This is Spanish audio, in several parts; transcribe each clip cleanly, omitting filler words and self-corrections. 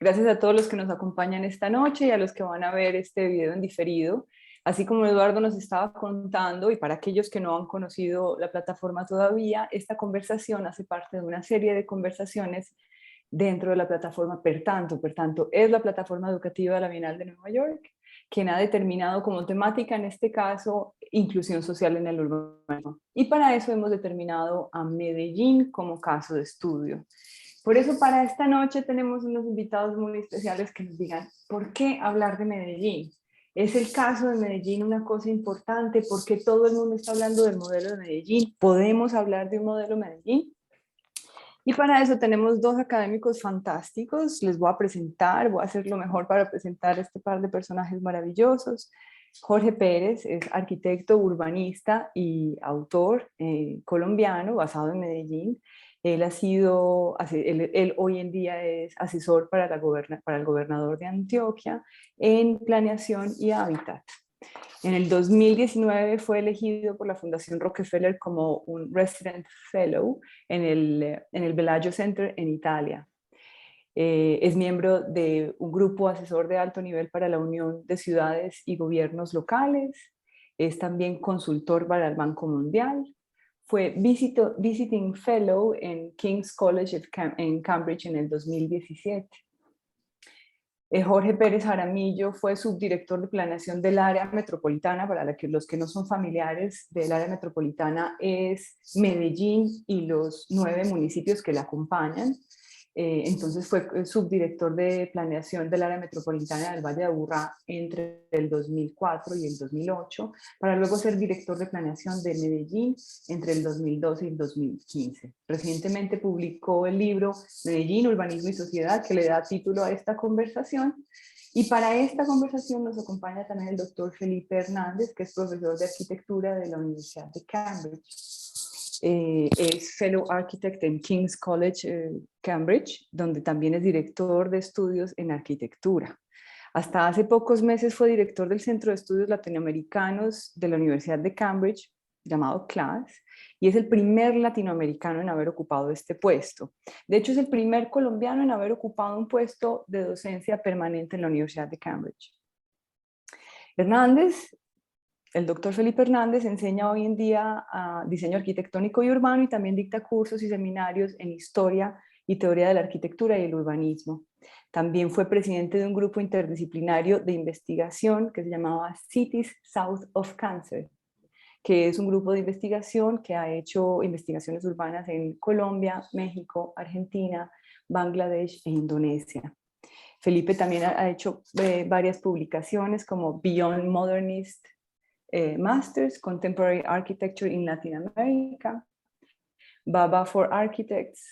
Gracias a todos los que nos acompañan esta noche y a los que van a ver este video en diferido. Así como Eduardo nos estaba contando, y para aquellos que no han conocido la plataforma todavía, esta conversación hace parte de una serie de conversaciones dentro de la plataforma Pertanto, es la plataforma educativa de la Bienal de Nueva York, quien ha determinado como temática, en este caso, inclusión social en el urbano. Y para eso hemos determinado a Medellín como caso de estudio. Por eso para esta noche tenemos unos invitados muy especiales que nos digan, ¿por qué hablar de Medellín? ¿Es el caso de Medellín una cosa importante? ¿Por qué todo el mundo está hablando del modelo de Medellín? ¿Podemos hablar de un modelo Medellín? Y para eso tenemos dos académicos fantásticos. Les voy a presentar, voy a hacer lo mejor para presentar este par de personajes maravillosos. Jorge Pérez es arquitecto, urbanista y autor colombiano basado en Medellín. Él ha sido, él hoy en día es asesor para el gobernador de Antioquia en planeación y hábitat. En el 2019 fue elegido por la Fundación Rockefeller como un Resident Fellow en el Bellagio Center en Italia. Es miembro de un grupo asesor de alto nivel para la Unión de Ciudades y Gobiernos Locales. Es también consultor para el Banco Mundial. Fue Visiting Fellow en King's College en Cambridge en el 2017. Jorge Pérez Jaramillo fue subdirector de planeación del área metropolitana. Para los que no son familiares del área metropolitana, es Medellín y los 9 municipios que la acompañan. Entonces fue subdirector de planeación del área metropolitana del Valle de Aburrá entre el 2004 y el 2008, para luego ser director de planeación de Medellín entre el 2012 y el 2015. Recientemente publicó el libro Medellín, Urbanismo y Sociedad, que le da título a esta conversación. Y para esta conversación nos acompaña también el doctor Felipe Hernández, que es profesor de arquitectura de la Universidad de Cambridge. Es Fellow Architect en King's College, Cambridge, donde también es director de estudios en arquitectura. Hasta hace pocos meses fue director del Centro de Estudios Latinoamericanos de la Universidad de Cambridge, llamado CLAS, y es el primer latinoamericano en haber ocupado este puesto. De hecho, es el primer colombiano en haber ocupado un puesto de docencia permanente en la Universidad de Cambridge. El doctor Felipe Hernández enseña hoy en día diseño arquitectónico y urbano y también dicta cursos y seminarios en historia y teoría de la arquitectura y el urbanismo. También fue presidente de un grupo interdisciplinario de investigación que se llamaba Cities South of Cancer, que es un grupo de investigación que ha hecho investigaciones urbanas en Colombia, México, Argentina, Bangladesh e Indonesia. Felipe también ha hecho varias publicaciones como Beyond Modernist Masters, Contemporary Architecture in Latin America, Baba for Architects.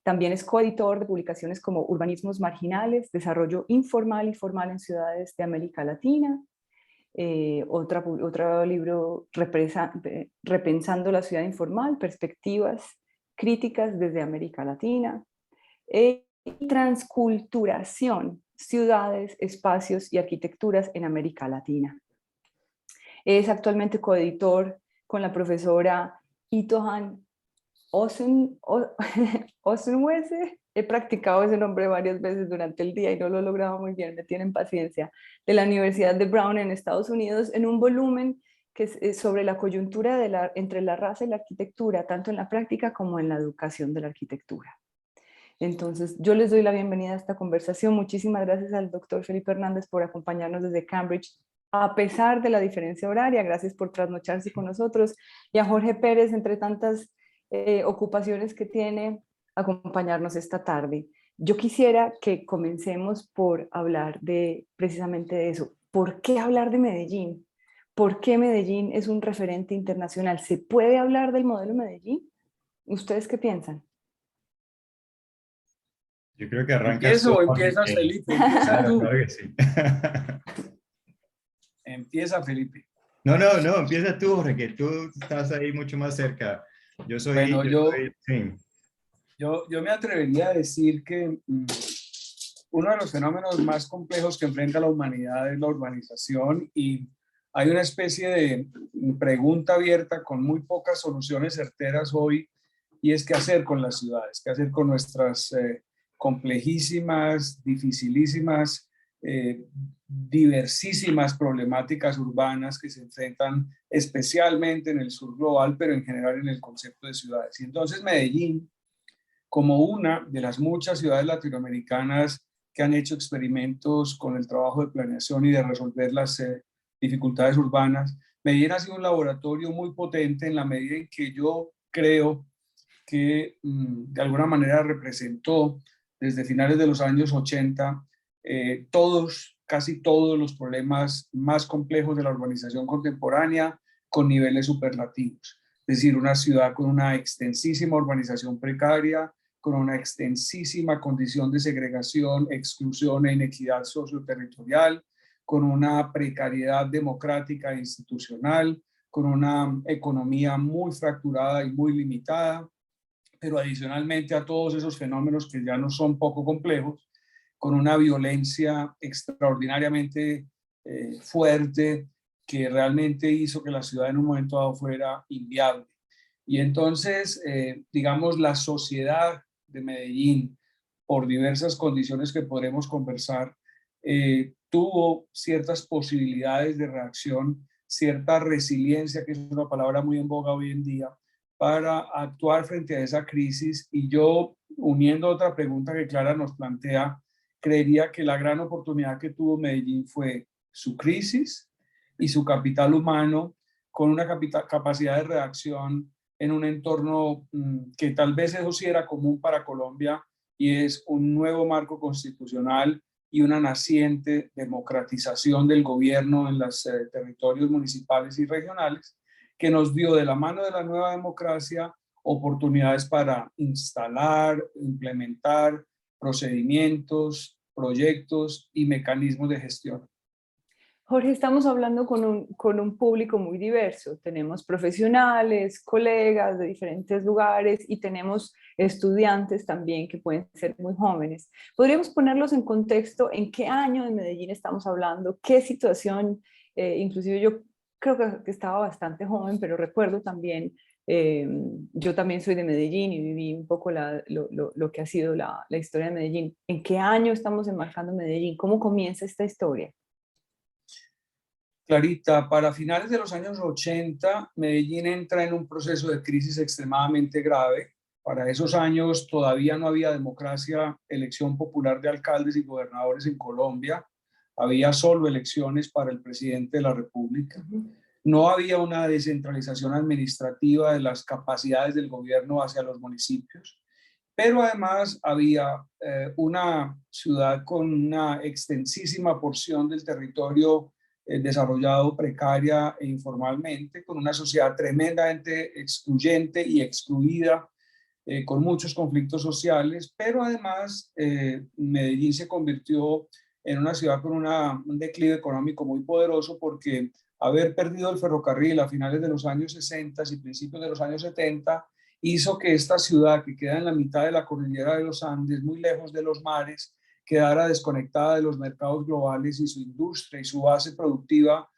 También es coeditor de publicaciones como Urbanismos Marginales, Desarrollo Informal y Formal en Ciudades de América Latina. Otro libro, Repensando la Ciudad Informal, Perspectivas Críticas desde América Latina. Y Transculturación, Ciudades, Espacios y Arquitecturas en América Latina. Es actualmente coeditor con la profesora Itohan Osenhuese. He practicado ese nombre varias veces durante el día y no lo he logrado muy bien, me tienen paciencia, de la Universidad de Brown en Estados Unidos, en un volumen que es sobre la coyuntura entre la raza y la arquitectura, tanto en la práctica como en la educación de la arquitectura. Entonces, yo les doy la bienvenida a esta conversación. Muchísimas gracias al doctor Felipe Hernández por acompañarnos desde Cambridge, a pesar de la diferencia horaria. Gracias por trasnocharse con nosotros. Y a Jorge Pérez, entre tantas ocupaciones que tiene, acompañarnos esta tarde. Yo quisiera que comencemos por hablar precisamente de eso. ¿Por qué hablar de Medellín? ¿Por qué Medellín es un referente internacional? ¿Se puede hablar del modelo Medellín? ¿Ustedes qué piensan? Yo creo que arrancas ¿Empiezo tú, o Jorge, empiezas, Felipe? Empieza Claro, tú. claro que sí. Empieza, Felipe. No, empieza tú, Jorge, que tú estás ahí mucho más cerca. Bueno, Sí. yo me atrevería a decir que uno de los fenómenos más complejos que enfrenta la humanidad es la urbanización, y hay una especie de pregunta abierta con muy pocas soluciones certeras hoy, y es qué hacer con las ciudades, qué hacer con nuestras complejísimas, dificilísimas, diversísimas problemáticas urbanas que se enfrentan especialmente en el sur global, pero en general en el concepto de ciudades. Y entonces Medellín, como una de las muchas ciudades latinoamericanas que han hecho experimentos con el trabajo de planeación y de resolver las dificultades urbanas, Medellín ha sido un laboratorio muy potente en la medida en que yo creo que de alguna manera representó desde finales de los años 80 casi todos los problemas más complejos de la urbanización contemporánea con niveles superlativos. Es decir, una ciudad con una extensísima urbanización precaria, con una extensísima condición de segregación, exclusión e inequidad socioterritorial, con una precariedad democrática e institucional, con una economía muy fracturada y muy limitada, pero adicionalmente a todos esos fenómenos que ya no son poco complejos, con una violencia extraordinariamente fuerte que realmente hizo que la ciudad en un momento dado fuera inviable. Y entonces, digamos, la sociedad de Medellín, por diversas condiciones que podremos conversar, tuvo ciertas posibilidades de reacción, cierta resiliencia, que es una palabra muy en boga hoy en día, para actuar frente a esa crisis. Y yo, uniendo otra pregunta que Clara nos plantea, creería que la gran oportunidad que tuvo Medellín fue su crisis y su capital humano, con una capacidad de reacción en un entorno que tal vez eso sí era común para Colombia, y es un nuevo marco constitucional y una naciente democratización del gobierno en los territorios municipales y regionales, que nos dio de la mano de la nueva democracia oportunidades para instalar, implementar procedimientos, proyectos y mecanismos de gestión. Jorge, estamos hablando con un público muy diverso. Tenemos profesionales, colegas de diferentes lugares y tenemos estudiantes también que pueden ser muy jóvenes. ¿Podríamos ponerlos en contexto en qué año de Medellín estamos hablando? ¿Qué situación? Inclusive yo creo que estaba bastante joven, pero recuerdo también, yo también soy de Medellín y viví un poco lo que ha sido la historia de Medellín. ¿En qué año estamos enmarcando Medellín? ¿Cómo comienza esta historia? Clarita, para finales de los años 80, Medellín entra en un proceso de crisis extremadamente grave. Para esos años todavía no había democracia, elección popular de alcaldes y gobernadores en Colombia. Había solo elecciones para el presidente de la República. No había una descentralización administrativa de las capacidades del gobierno hacia los municipios. Pero además había una ciudad con una extensísima porción del territorio desarrollado precaria e informalmente, con una sociedad tremendamente excluyente y excluida, con muchos conflictos sociales, pero además Medellín se convirtió en una ciudad con un declive económico muy poderoso, porque haber perdido el ferrocarril a finales de los años 60 y principios de los años 70 hizo que esta ciudad, que queda en la mitad de la cordillera de los Andes, muy lejos de los mares, quedara desconectada de los mercados globales y su industria y su base productiva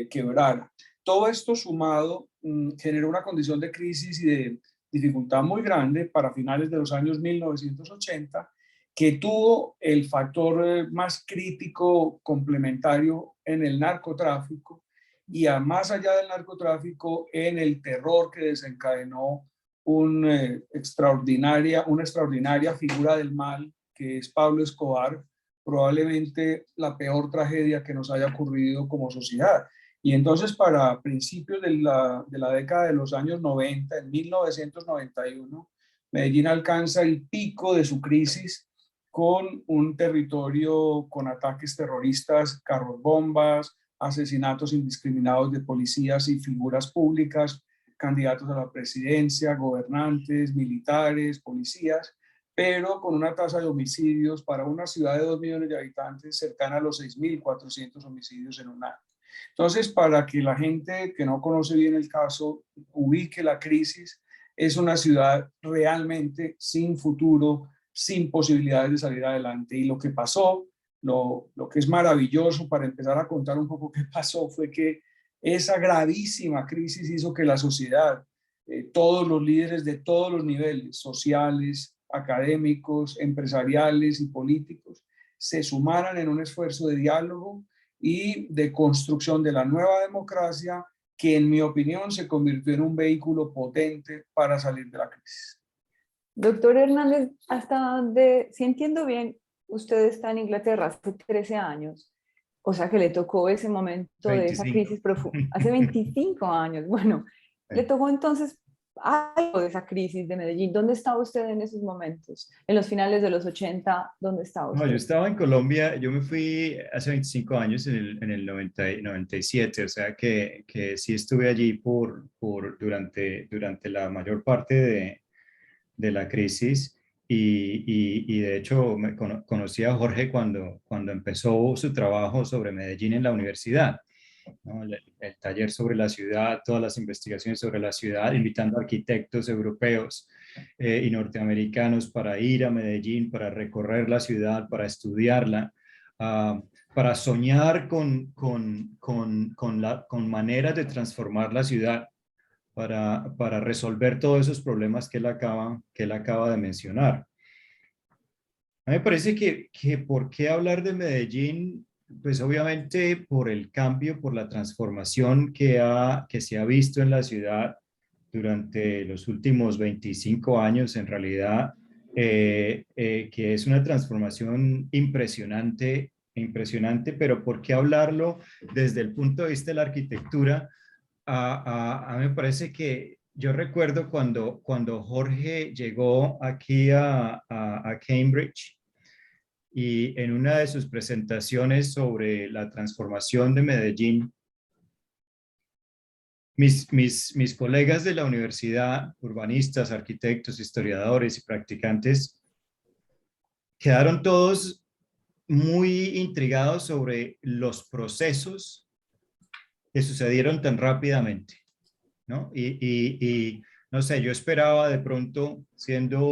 quebrara. Todo esto sumado generó una condición de crisis y de dificultad muy grande para finales de los años 1980, que tuvo el factor más crítico complementario en el narcotráfico, y más allá del narcotráfico en el terror que desencadenó una extraordinaria figura del mal, que es Pablo Escobar, probablemente la peor tragedia que nos haya ocurrido como sociedad. Y entonces, para principios de la década de los años 90, en 1991, Medellín alcanza el pico de su crisis con un territorio con ataques terroristas, carros bombas, asesinatos indiscriminados de policías y figuras públicas, candidatos a la presidencia, gobernantes, militares, policías, pero con una tasa de homicidios para una ciudad de 2 millones de habitantes cercana a los 6.400 homicidios en un año. Entonces, para que la gente que no conoce bien el caso ubique la crisis, es una ciudad realmente sin futuro, sin posibilidades de salir adelante. Y lo que pasó, lo que es maravilloso para empezar a contar un poco qué pasó, fue que esa gravísima crisis hizo que la sociedad, todos los líderes de todos los niveles, sociales, académicos, empresariales y políticos se sumaran en un esfuerzo de diálogo y de construcción de la nueva democracia que, en mi opinión, se convirtió en un vehículo potente para salir de la crisis. Doctor Hernández, hasta donde, si entiendo bien, usted está en Inglaterra hace 13 años, o sea que le tocó ese momento de esa 25. crisis profunda, hace 25 años, bueno, le tocó entonces algo de esa crisis de Medellín. ¿Dónde estaba usted en esos momentos? En los finales de los 80, ¿dónde estaba No, yo usted? estaba en Colombia, yo me fui hace 25 años en el 97, o sea que sí estuve allí durante la mayor parte de la crisis y de hecho conocí a Jorge cuando empezó su trabajo sobre Medellín en la universidad, ¿no? El taller sobre la ciudad, todas las investigaciones sobre la ciudad, invitando a arquitectos europeos y norteamericanos para ir a Medellín, para recorrer la ciudad, para estudiarla, para soñar con maneras de transformar la ciudad, para resolver todos esos problemas que él acaba de mencionar. A mí me parece que ¿por qué hablar de Medellín? Pues obviamente por el cambio, por la transformación que se ha visto en la ciudad durante los últimos 25 años, en realidad, que es una transformación impresionante, impresionante, pero ¿por qué hablarlo desde el punto de vista de la arquitectura? A mí me parece que yo recuerdo cuando Jorge llegó aquí a Cambridge y en una de sus presentaciones sobre la transformación de Medellín, mis colegas de la universidad, urbanistas, arquitectos, historiadores y practicantes, quedaron todos muy intrigados sobre los procesos que sucedieron tan rápidamente, ¿no? Y no sé, yo esperaba de pronto, siendo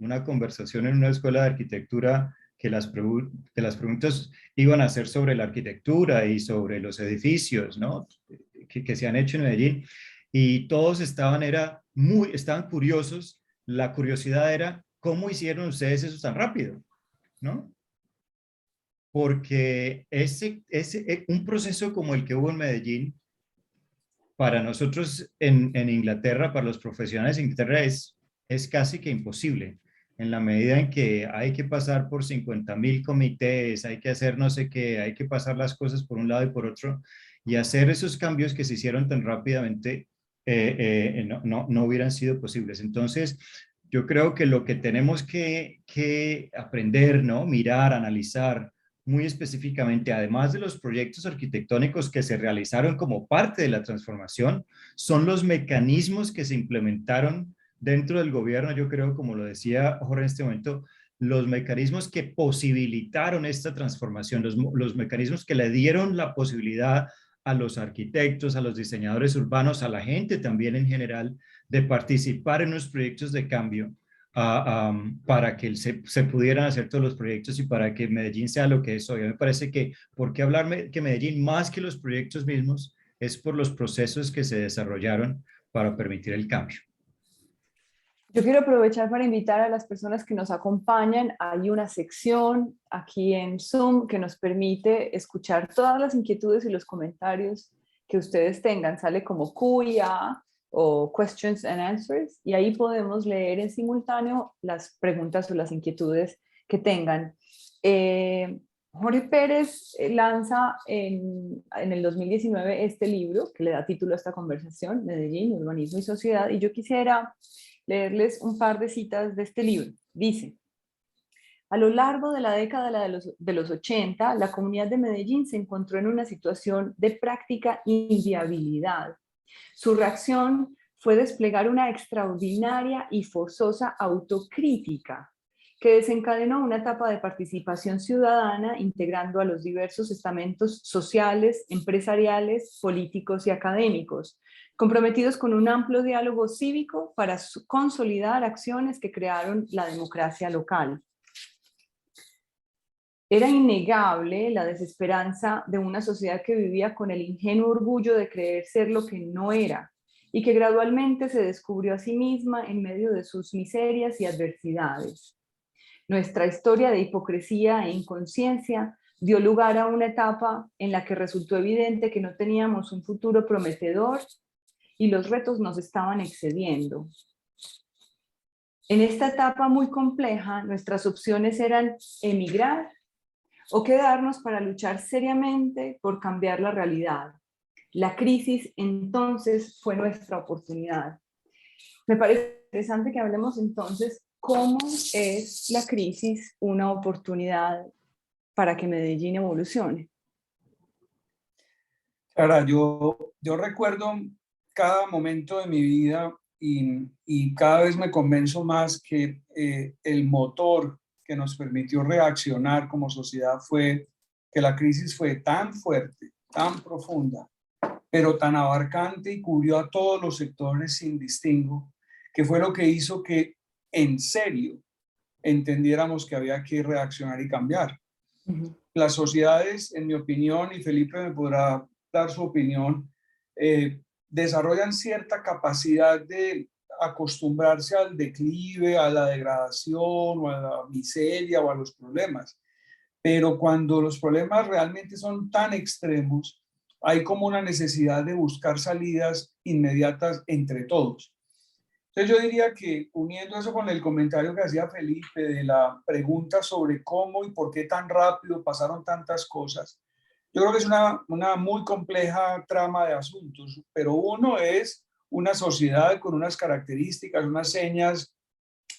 una conversación en una escuela de arquitectura, que las preguntas iban a ser sobre la arquitectura y sobre los edificios, ¿no? Que se han hecho en Medellín. Y todos estaban curiosos. La curiosidad era, ¿cómo hicieron ustedes eso tan rápido? ¿No? Porque un proceso como el que hubo en Medellín, para nosotros en Inglaterra, para los profesionales en Inglaterra, es casi que imposible, en la medida en que hay que pasar por 50.000 comités, hay que hacer no sé qué, hay que pasar las cosas por un lado y por otro, y hacer esos cambios que se hicieron tan rápidamente no hubieran sido posibles. Entonces, yo creo que lo que tenemos que aprender, ¿no? Mirar, analizar, muy específicamente, además de los proyectos arquitectónicos que se realizaron como parte de la transformación, son los mecanismos que se implementaron dentro del gobierno. Yo creo, como lo decía Jorge en este momento, los mecanismos que posibilitaron esta transformación, los mecanismos que le dieron la posibilidad a los arquitectos, a los diseñadores urbanos, a la gente también en general, de participar en los proyectos de cambio, para que se pudieran hacer todos los proyectos y para que Medellín sea lo que es hoy. Me parece que, ¿por qué hablar que Medellín, más que los proyectos mismos, es por los procesos que se desarrollaron para permitir el cambio? Yo quiero aprovechar para invitar a las personas que nos acompañan. Hay una sección aquí en Zoom que nos permite escuchar todas las inquietudes y los comentarios que ustedes tengan. Sale como Q&A o Questions and Answers, y ahí podemos leer en simultáneo las preguntas o las inquietudes que tengan. Jorge Pérez lanza en el 2019 este libro que le da título a esta conversación, Medellín, Urbanismo y Sociedad, y yo quisiera leerles un par de citas de este libro. Dice: a lo largo de la década de los 80, la comunidad de Medellín se encontró en una situación de práctica inviabilidad. Su reacción fue desplegar una extraordinaria y forzosa autocrítica que desencadenó una etapa de participación ciudadana integrando a los diversos estamentos sociales, empresariales, políticos y académicos, comprometidos con un amplio diálogo cívico para consolidar acciones que crearon la democracia local. Era innegable la desesperanza de una sociedad que vivía con el ingenuo orgullo de creer ser lo que no era, y que gradualmente se descubrió a sí misma en medio de sus miserias y adversidades. Nuestra historia de hipocresía e inconsciencia dio lugar a una etapa en la que resultó evidente que no teníamos un futuro prometedor y los retos nos estaban excediendo. En esta etapa muy compleja, nuestras opciones eran emigrar o quedarnos para luchar seriamente por cambiar la realidad. La crisis entonces fue nuestra oportunidad. Me parece interesante que hablemos entonces cómo es la crisis una oportunidad para que Medellín evolucione. Ahora, yo recuerdo cada momento de mi vida y cada vez me convenzo más que el motor que nos permitió reaccionar como sociedad fue que la crisis fue tan fuerte, tan profunda, pero tan abarcante y cubrió a todos los sectores sin distingo, que fue lo que hizo que en serio entendiéramos que había que reaccionar y cambiar. Las sociedades, en mi opinión, y Felipe me podrá dar su opinión, desarrollan cierta capacidad de acostumbrarse al declive, a la degradación o a la miseria o a los problemas. Pero cuando los problemas realmente son tan extremos, hay como una necesidad de buscar salidas inmediatas entre todos. Entonces yo diría que uniendo eso con el comentario que hacía Felipe de la pregunta sobre cómo y por qué tan rápido pasaron tantas cosas, yo creo que es una muy compleja trama de asuntos, pero uno es una sociedad con unas características, unas señas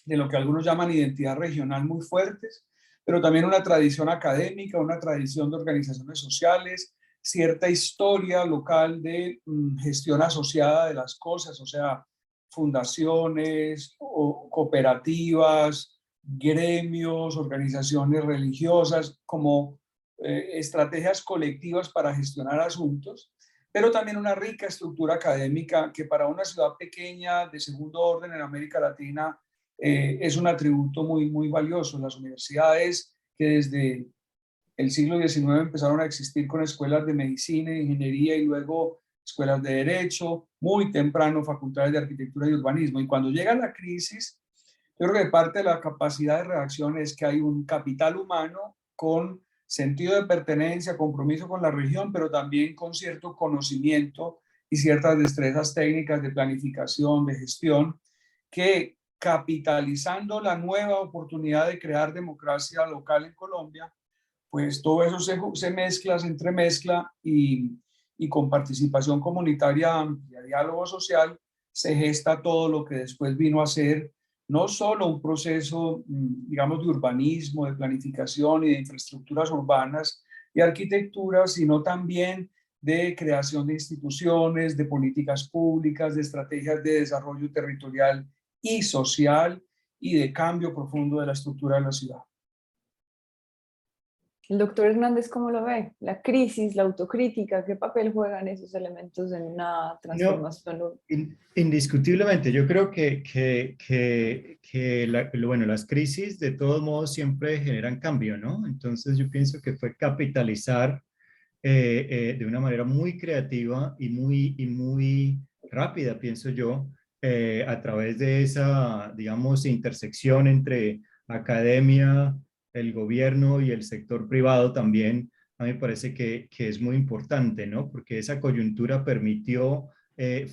de lo que algunos llaman identidad regional muy fuertes, pero también una tradición académica, una tradición de organizaciones sociales, cierta historia local de gestión asociada de las cosas, o sea, fundaciones o cooperativas, gremios, organizaciones religiosas, como estrategias colectivas para gestionar asuntos, pero también una rica estructura académica que para una ciudad pequeña de segundo orden en América Latina es un atributo muy, muy valioso. Las universidades que desde el siglo XIX empezaron a existir con escuelas de medicina, ingeniería y luego escuelas de derecho, muy temprano facultades de arquitectura y urbanismo. Y cuando llega la crisis, yo creo que parte de la capacidad de reacción es que hay un capital humano con sentido de pertenencia, compromiso con la región, pero también con cierto conocimiento y ciertas destrezas técnicas de planificación, de gestión, que capitalizando la nueva oportunidad de crear democracia local en Colombia, pues todo eso se mezcla, se entremezcla y con participación comunitaria amplia, diálogo social, se gesta todo lo que después vino a ser no solo un proceso, digamos, de urbanismo, de planificación y de infraestructuras urbanas y arquitectura, sino también de creación de instituciones, de políticas públicas, de estrategias de desarrollo territorial y social y de cambio profundo de la estructura de la ciudad. El doctor Hernández, ¿cómo lo ve? La crisis, la autocrítica, ¿qué papel juegan esos elementos en una No, transformación? indiscutiblemente, yo creo bueno, las crisis de todos modos siempre generan cambio, ¿no? Entonces yo pienso que fue capitalizar de una manera muy creativa y muy rápida, pienso yo, a través de esa, digamos, intersección entre academia, el gobierno y el sector privado también. A mí me parece que es muy importante, ¿no? Porque esa coyuntura permitió,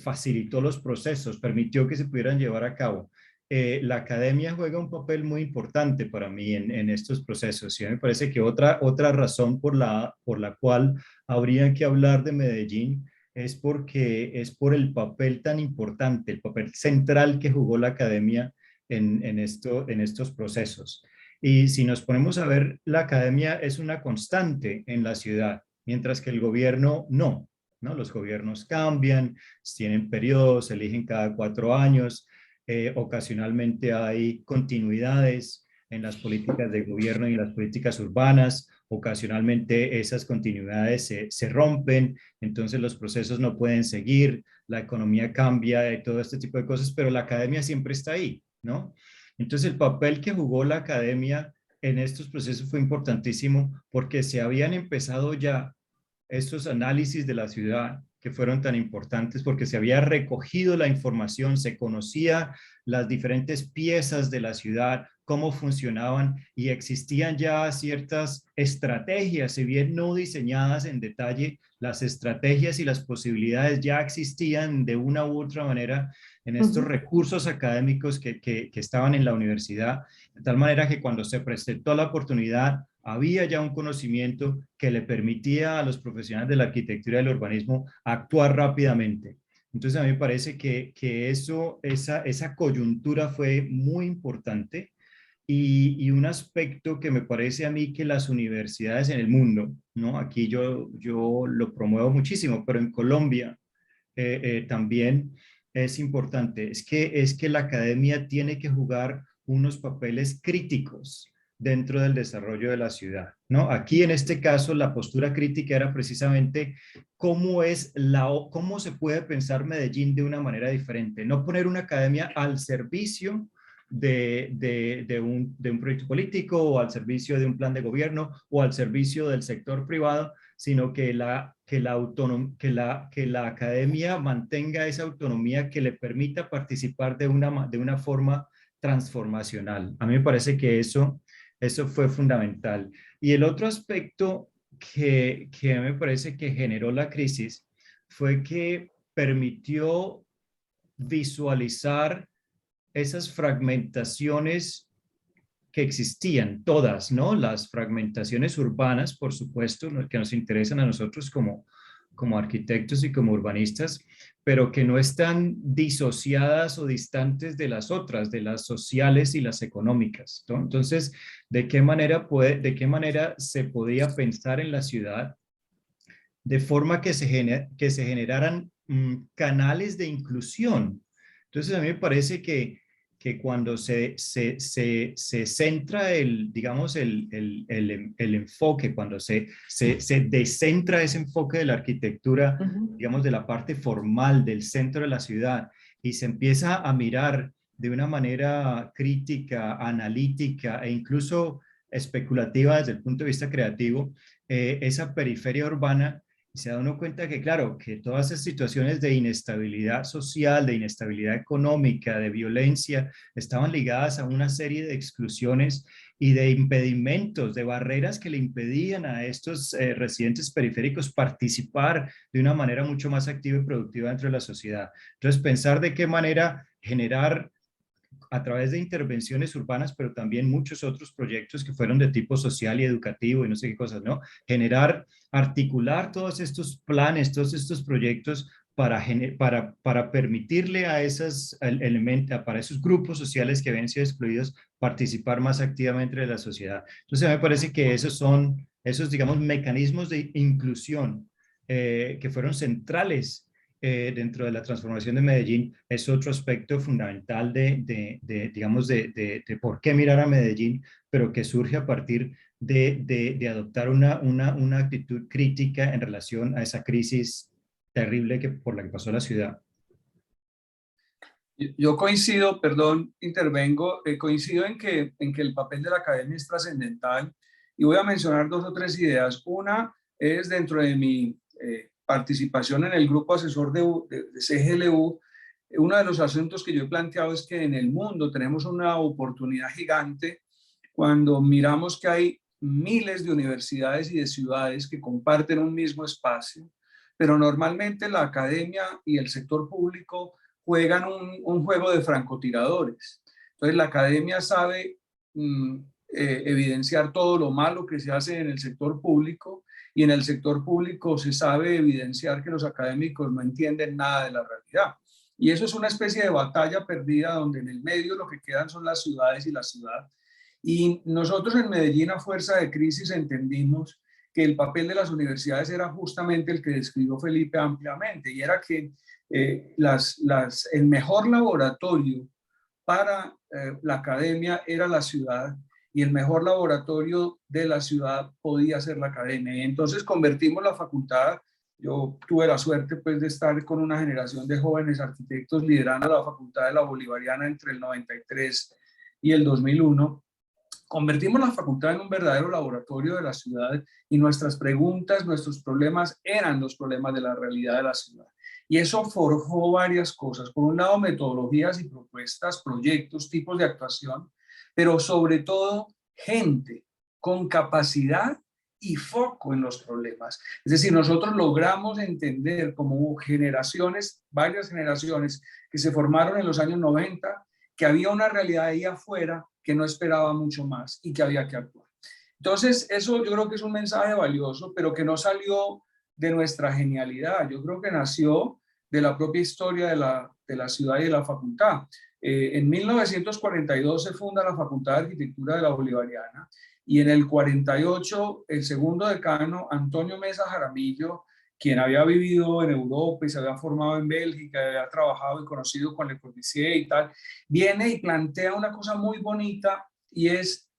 facilitó los procesos, permitió que se pudieran llevar a cabo. La academia juega un papel muy importante para mí en estos procesos. Y a mí me parece que otra razón por la cual habría que hablar de Medellín es porque es por el papel tan importante, el papel central que jugó la academia en estos procesos. Y si nos ponemos a ver, la academia es una constante en la ciudad, mientras que el gobierno no, ¿no? Los gobiernos cambian, tienen periodos, se eligen cada 4 años, ocasionalmente hay continuidades en las políticas de gobierno y en las políticas urbanas, ocasionalmente esas continuidades se rompen, entonces los procesos no pueden seguir, la economía cambia y todo este tipo de cosas, pero la academia siempre está ahí, ¿no? Entonces el papel que jugó la academia en estos procesos fue importantísimo porque se habían empezado ya estos análisis de la ciudad, que fueron tan importantes porque se había recogido la información, se conocía las diferentes piezas de la ciudad, cómo funcionaban y existían ya ciertas estrategias, si bien no diseñadas en detalle, las estrategias y las posibilidades ya existían de una u otra manera en estos recursos académicos que estaban en la universidad, de tal manera que cuando se presentó la oportunidad, había ya un conocimiento que le permitía a los profesionales de la arquitectura y del urbanismo actuar rápidamente. Entonces a mí me parece que esa coyuntura fue muy importante y un aspecto que me parece a mí que las universidades en el mundo, ¿no? Aquí yo lo promuevo muchísimo, pero en Colombia también es importante, es que la academia tiene que jugar unos papeles críticos dentro del desarrollo de la ciudad, ¿no? Aquí en este caso la postura crítica era precisamente cómo se puede pensar Medellín de una manera diferente, no poner una academia al servicio de un proyecto político o al servicio de un plan de gobierno o al servicio del sector privado, sino que que la academia mantenga esa autonomía que le permita participar de una forma transformacional. A mí me parece que eso fue fundamental. Y el otro aspecto que me parece que generó la crisis fue que permitió visualizar esas fragmentaciones que existían, todas, ¿no? Las fragmentaciones urbanas, por supuesto, que nos interesan a nosotros como arquitectos y como urbanistas, pero que no están disociadas o distantes de las otras, de las sociales y las económicas, ¿no? Entonces, de qué manera se podía pensar en la ciudad de forma que se generaran canales de inclusión? Entonces, a mí me parece que cuando se centra digamos, el enfoque, cuando se descentra ese enfoque de la arquitectura, digamos, de la parte formal del centro de la ciudad y se empieza a mirar de una manera crítica, analítica e incluso especulativa desde el punto de vista creativo, esa periferia urbana, y se da uno cuenta que, claro, que todas esas situaciones de inestabilidad social, de inestabilidad económica, de violencia, estaban ligadas a una serie de exclusiones y de impedimentos, de barreras que le impedían a estos residentes periféricos participar de una manera mucho más activa y productiva dentro de la sociedad. Entonces, pensar de qué manera generar a través de intervenciones urbanas, pero también muchos otros proyectos que fueron de tipo social y educativo y no sé qué cosas, ¿no? Articular todos estos planes, todos estos proyectos para permitirle a esos elementos, para esos grupos sociales que habían sido excluidos, participar más activamente de la sociedad. Entonces, me parece que esos son esos, digamos, mecanismos de inclusión que fueron centrales dentro de la transformación de Medellín. Es otro aspecto fundamental digamos, de por qué mirar a Medellín, pero que surge a partir de adoptar una actitud crítica en relación a esa crisis terrible por la que pasó la ciudad. Yo coincido, perdón, intervengo, coincido en que el papel de la academia es trascendental y voy a mencionar dos o tres ideas. Una es dentro de mi participación en el grupo asesor de CGLU. Uno de los asuntos que yo he planteado es que en el mundo tenemos una oportunidad gigante cuando miramos que hay miles de universidades y de ciudades que comparten un mismo espacio, pero normalmente la academia y el sector público juegan un juego de francotiradores. Entonces la academia sabe evidenciar todo lo malo que se hace en el sector público y en el sector público se sabe evidenciar que los académicos no entienden nada de la realidad. Y eso es una especie de batalla perdida donde en el medio lo que quedan son las ciudades y la ciudad. Y nosotros en Medellín, a fuerza de crisis, entendimos que el papel de las universidades era justamente el que describió Felipe ampliamente, y era que el mejor laboratorio para la academia era la ciudad, y el mejor laboratorio de la ciudad podía ser la academia. Y entonces convertimos la facultad. Yo tuve la suerte pues, de estar con una generación de jóvenes arquitectos liderando la Facultad de la Bolivariana entre el 93 y el 2001. convertimos la facultad en un verdadero laboratorio de la ciudad y nuestras preguntas, nuestros problemas eran los problemas de la realidad de la ciudad. Y eso forjó varias cosas. Por un lado, metodologías y propuestas, proyectos, tipos de actuación, pero sobre todo gente con capacidad y foco en los problemas. Es decir, nosotros logramos entender como generaciones, varias generaciones que se formaron en los años 90, que había una realidad ahí afuera que no esperaba mucho más y que había que actuar. Entonces, eso yo creo que es un mensaje valioso, pero que no salió de nuestra genialidad. Yo creo que nació de la propia historia de la ciudad y de la facultad. En 1942 se funda la Facultad de Arquitectura de la Bolivariana y en el 48 el segundo decano, Antonio Mesa Jaramillo, quien había vivido en Europa y se había formado en Bélgica, había trabajado y conocido con Le Corbusier y tal, viene y plantea una cosa muy bonita y es,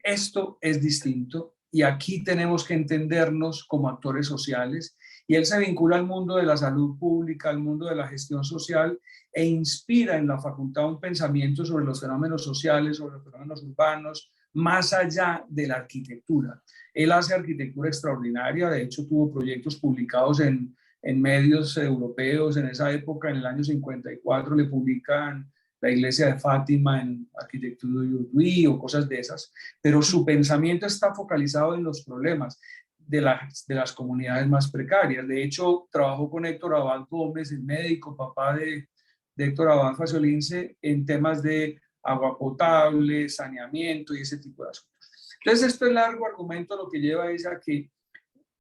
esto es distinto y aquí tenemos que entendernos como actores sociales. Y él se vincula al mundo de la salud pública, al mundo de la gestión social e inspira en la facultad un pensamiento sobre los fenómenos sociales, sobre los fenómenos urbanos, más allá de la arquitectura. Él hace arquitectura extraordinaria, de hecho tuvo proyectos publicados en medios europeos en esa época, en el año 54 le publican la iglesia de Fátima en arquitectura de Urduy o cosas de esas, pero su pensamiento está focalizado en los problemas de las comunidades más precarias. De hecho, trabajó con Héctor Abad Gómez, el médico, papá de Héctor Abad Faciolince, en temas de agua potable, saneamiento y ese tipo de asuntos. Entonces, este largo argumento lo que lleva es a que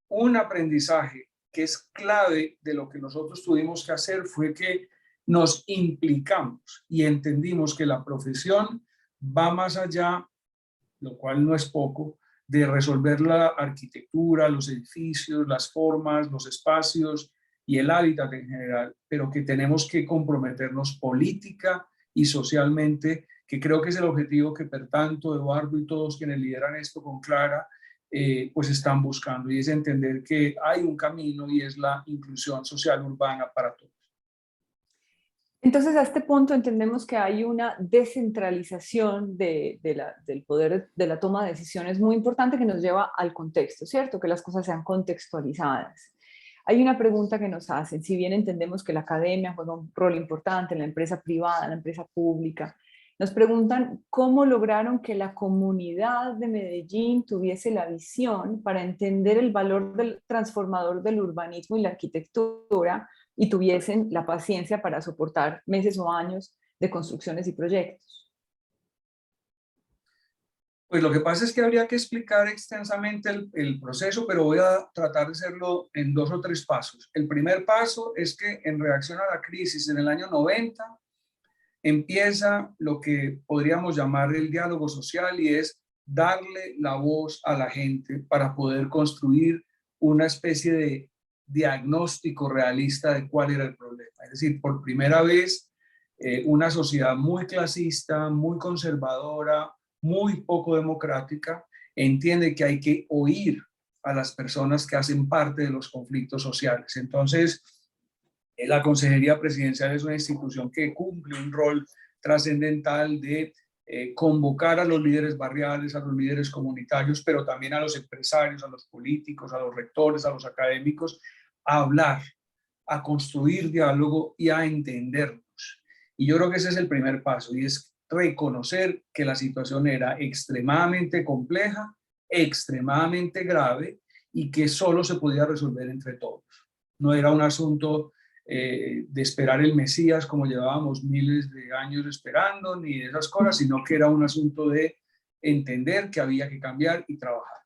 un aprendizaje que es clave de lo que nosotros tuvimos que hacer fue que nos implicamos y entendimos que la profesión va más allá, lo cual no es poco, de resolver la arquitectura, los edificios, las formas, los espacios y el hábitat en general, pero que tenemos que comprometernos política y socialmente, que creo que es el objetivo que per tanto Eduardo y todos quienes lideran esto con Clara, pues están buscando, y es entender que hay un camino y es la inclusión social urbana para todos. Entonces, a este punto entendemos que hay una descentralización del poder de la toma de decisiones muy importante que nos lleva al contexto, ¿cierto? Que las cosas sean contextualizadas. Hay una pregunta que nos hacen, si bien entendemos que la academia juega un rol importante en la empresa privada, en la empresa pública, nos preguntan cómo lograron que la comunidad de Medellín tuviese la visión para entender el valor transformador del urbanismo y la arquitectura y tuviesen la paciencia para soportar meses o años de construcciones y proyectos. Pues lo que pasa es que habría que explicar extensamente el proceso, pero voy a tratar de hacerlo en 2 o 3 pasos. El primer paso es que en reacción a la crisis en el año 90 empieza lo que podríamos llamar el diálogo social y es darle la voz a la gente para poder construir una especie de diagnóstico realista de cuál era el problema. Es decir, por primera vez, una sociedad muy clasista, muy conservadora, muy poco democrática, entiende que hay que oír a las personas que hacen parte de los conflictos sociales. Entonces, la Consejería Presidencial es una institución que cumple un rol trascendental de convocar a los líderes barriales, a los líderes comunitarios, pero también a los empresarios, a los políticos, a los rectores, a los académicos, a hablar, a construir diálogo y a entendernos. Y yo creo que ese es el primer paso, y es reconocer que la situación era extremadamente compleja, extremadamente grave, y que solo se podía resolver entre todos. No era un asunto de esperar el Mesías como llevábamos miles de años esperando, ni de esas cosas, sino que era un asunto de entender que había que cambiar y trabajar.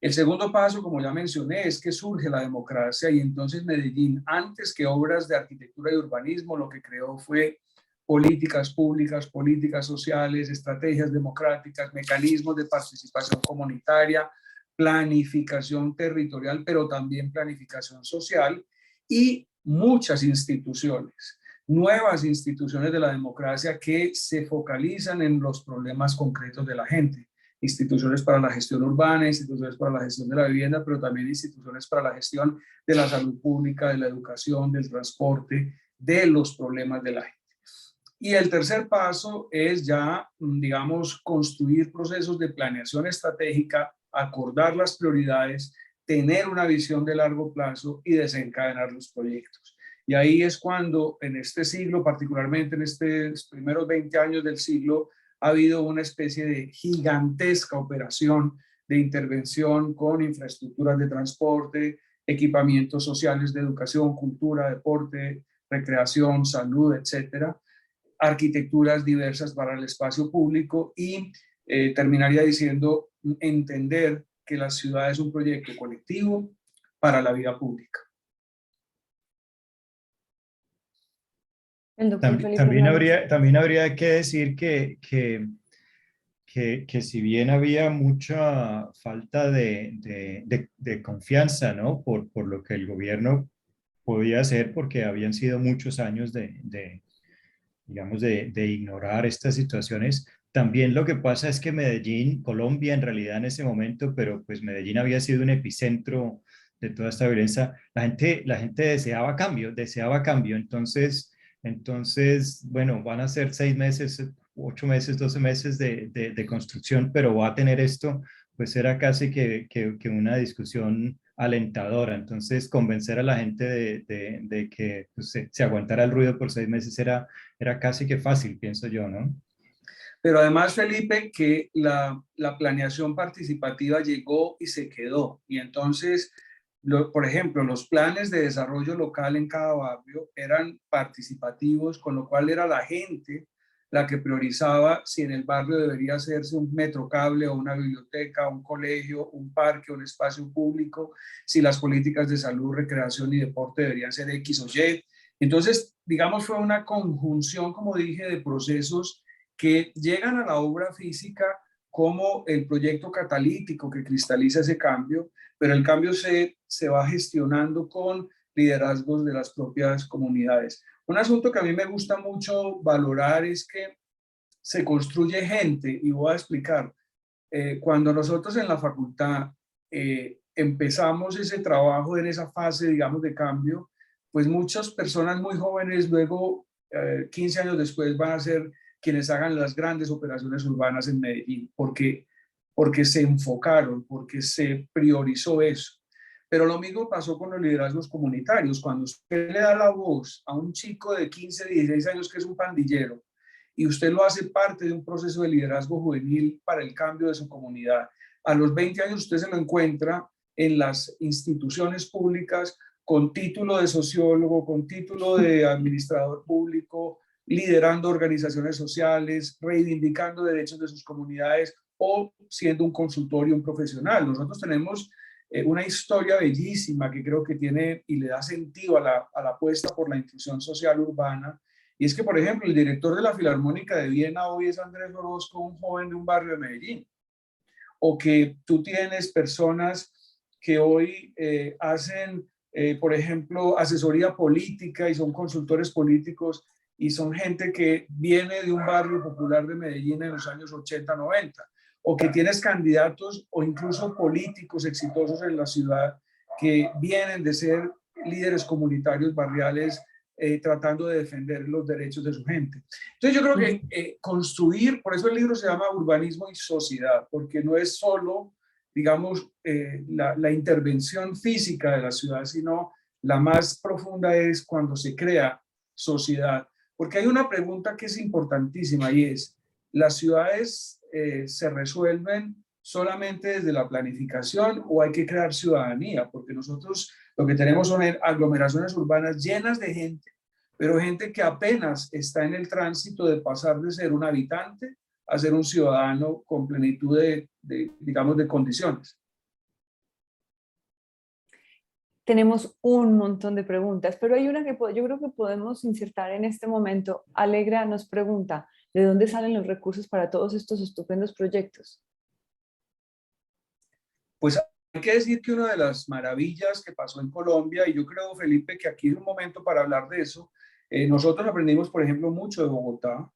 El segundo paso, como ya mencioné, es que surge la democracia y entonces Medellín, antes que obras de arquitectura y urbanismo, lo que creó fue políticas públicas, políticas sociales, estrategias democráticas, mecanismos de participación comunitaria, planificación territorial, pero también planificación social y muchas instituciones, nuevas instituciones de la democracia que se focalizan en los problemas concretos de la gente. Instituciones para la gestión urbana, instituciones para la gestión de la vivienda, pero también instituciones para la gestión de la salud pública, de la educación, del transporte, de los problemas de la gente. Y el tercer paso es ya, digamos, construir procesos de planeación estratégica, acordar las prioridades, tener una visión de largo plazo y desencadenar los proyectos. Y ahí es cuando en este siglo, particularmente en estos primeros 20 años del siglo, ha habido una especie de gigantesca operación de intervención con infraestructuras de transporte, equipamientos sociales de educación, cultura, deporte, recreación, salud, etcétera, arquitecturas diversas para el espacio público y terminaría diciendo entender que la ciudad es un proyecto colectivo para la vida pública. El doctor También, Felipe también Hernández. habría, también habría que decir que si bien había mucha falta de confianza, ¿no? Por lo que el gobierno podía hacer, porque habían sido muchos años digamos, de ignorar estas situaciones. También lo que pasa es que Medellín, Colombia en realidad en ese momento, pero pues Medellín había sido un epicentro de toda esta violencia, la gente deseaba cambio. Entonces, bueno, van a ser 6 meses, 8 meses, 12 meses de construcción, pero va a tener esto, pues era casi que una discusión alentadora. Entonces, convencer a la gente de que pues, se aguantara el ruido por 6 meses era casi que fácil, pienso yo, ¿no? Pero además, Felipe, que la planeación participativa llegó y se quedó. Y entonces, por ejemplo, los planes de desarrollo local en cada barrio eran participativos, con lo cual era la gente la que priorizaba si en el barrio debería hacerse un metrocable o una biblioteca, un colegio, un parque, un espacio público, si las políticas de salud, recreación y deporte deberían ser X o Y. Entonces, digamos, fue una conjunción, como dije, de procesos que llegan a la obra física como el proyecto catalítico que cristaliza ese cambio, pero el cambio se va gestionando con liderazgos de las propias comunidades. Un asunto que a mí me gusta mucho valorar es que se construye gente, y voy a explicar. Cuando nosotros en la facultad empezamos ese trabajo en esa fase, digamos, de cambio, pues muchas personas muy jóvenes luego, 15 años después, van a ser quienes hagan las grandes operaciones urbanas en Medellín, porque se enfocaron, porque se priorizó eso. Pero lo mismo pasó con los liderazgos comunitarios. Cuando usted le da la voz a un chico de 15, 16 años que es un pandillero, y usted lo hace parte de un proceso de liderazgo juvenil para el cambio de su comunidad, a los 20 años usted se lo encuentra en las instituciones públicas con título de sociólogo, con título de administrador público, liderando organizaciones sociales, reivindicando derechos de sus comunidades o siendo un consultor y un profesional. Nosotros tenemos una historia bellísima que creo que tiene y le da sentido a la apuesta por la inclusión social urbana. Y es que, por ejemplo, el director de la Filarmónica de Viena hoy es Andrés Orozco, un joven de un barrio de Medellín. O que tú tienes personas que hoy hacen, por ejemplo, asesoría política y son consultores políticos y son gente que viene de un barrio popular de Medellín en los años 80, 90. O que tienes candidatos o incluso políticos exitosos en la ciudad que vienen de ser líderes comunitarios barriales tratando de defender los derechos de su gente. Entonces yo creo que construir, por eso el libro se llama Urbanismo y Sociedad, porque no es solo, digamos, la intervención física de la ciudad, sino la más profunda es cuando se crea sociedad. Porque hay una pregunta que es importantísima y es, ¿las ciudades se resuelven solamente desde la planificación o hay que crear ciudadanía? Porque nosotros lo que tenemos son aglomeraciones urbanas llenas de gente, pero gente que apenas está en el tránsito de pasar de ser un habitante a ser un ciudadano con plenitud digamos, de condiciones. Tenemos un montón de preguntas, pero hay una que yo creo que podemos insertar en este momento. Alegra nos pregunta, ¿de dónde salen los recursos para todos estos estupendos proyectos? Pues hay que decir que una de las maravillas que pasó en Colombia, y yo creo, Felipe, que aquí es un momento para hablar de eso, nosotros aprendimos, por ejemplo, mucho de Bogotá.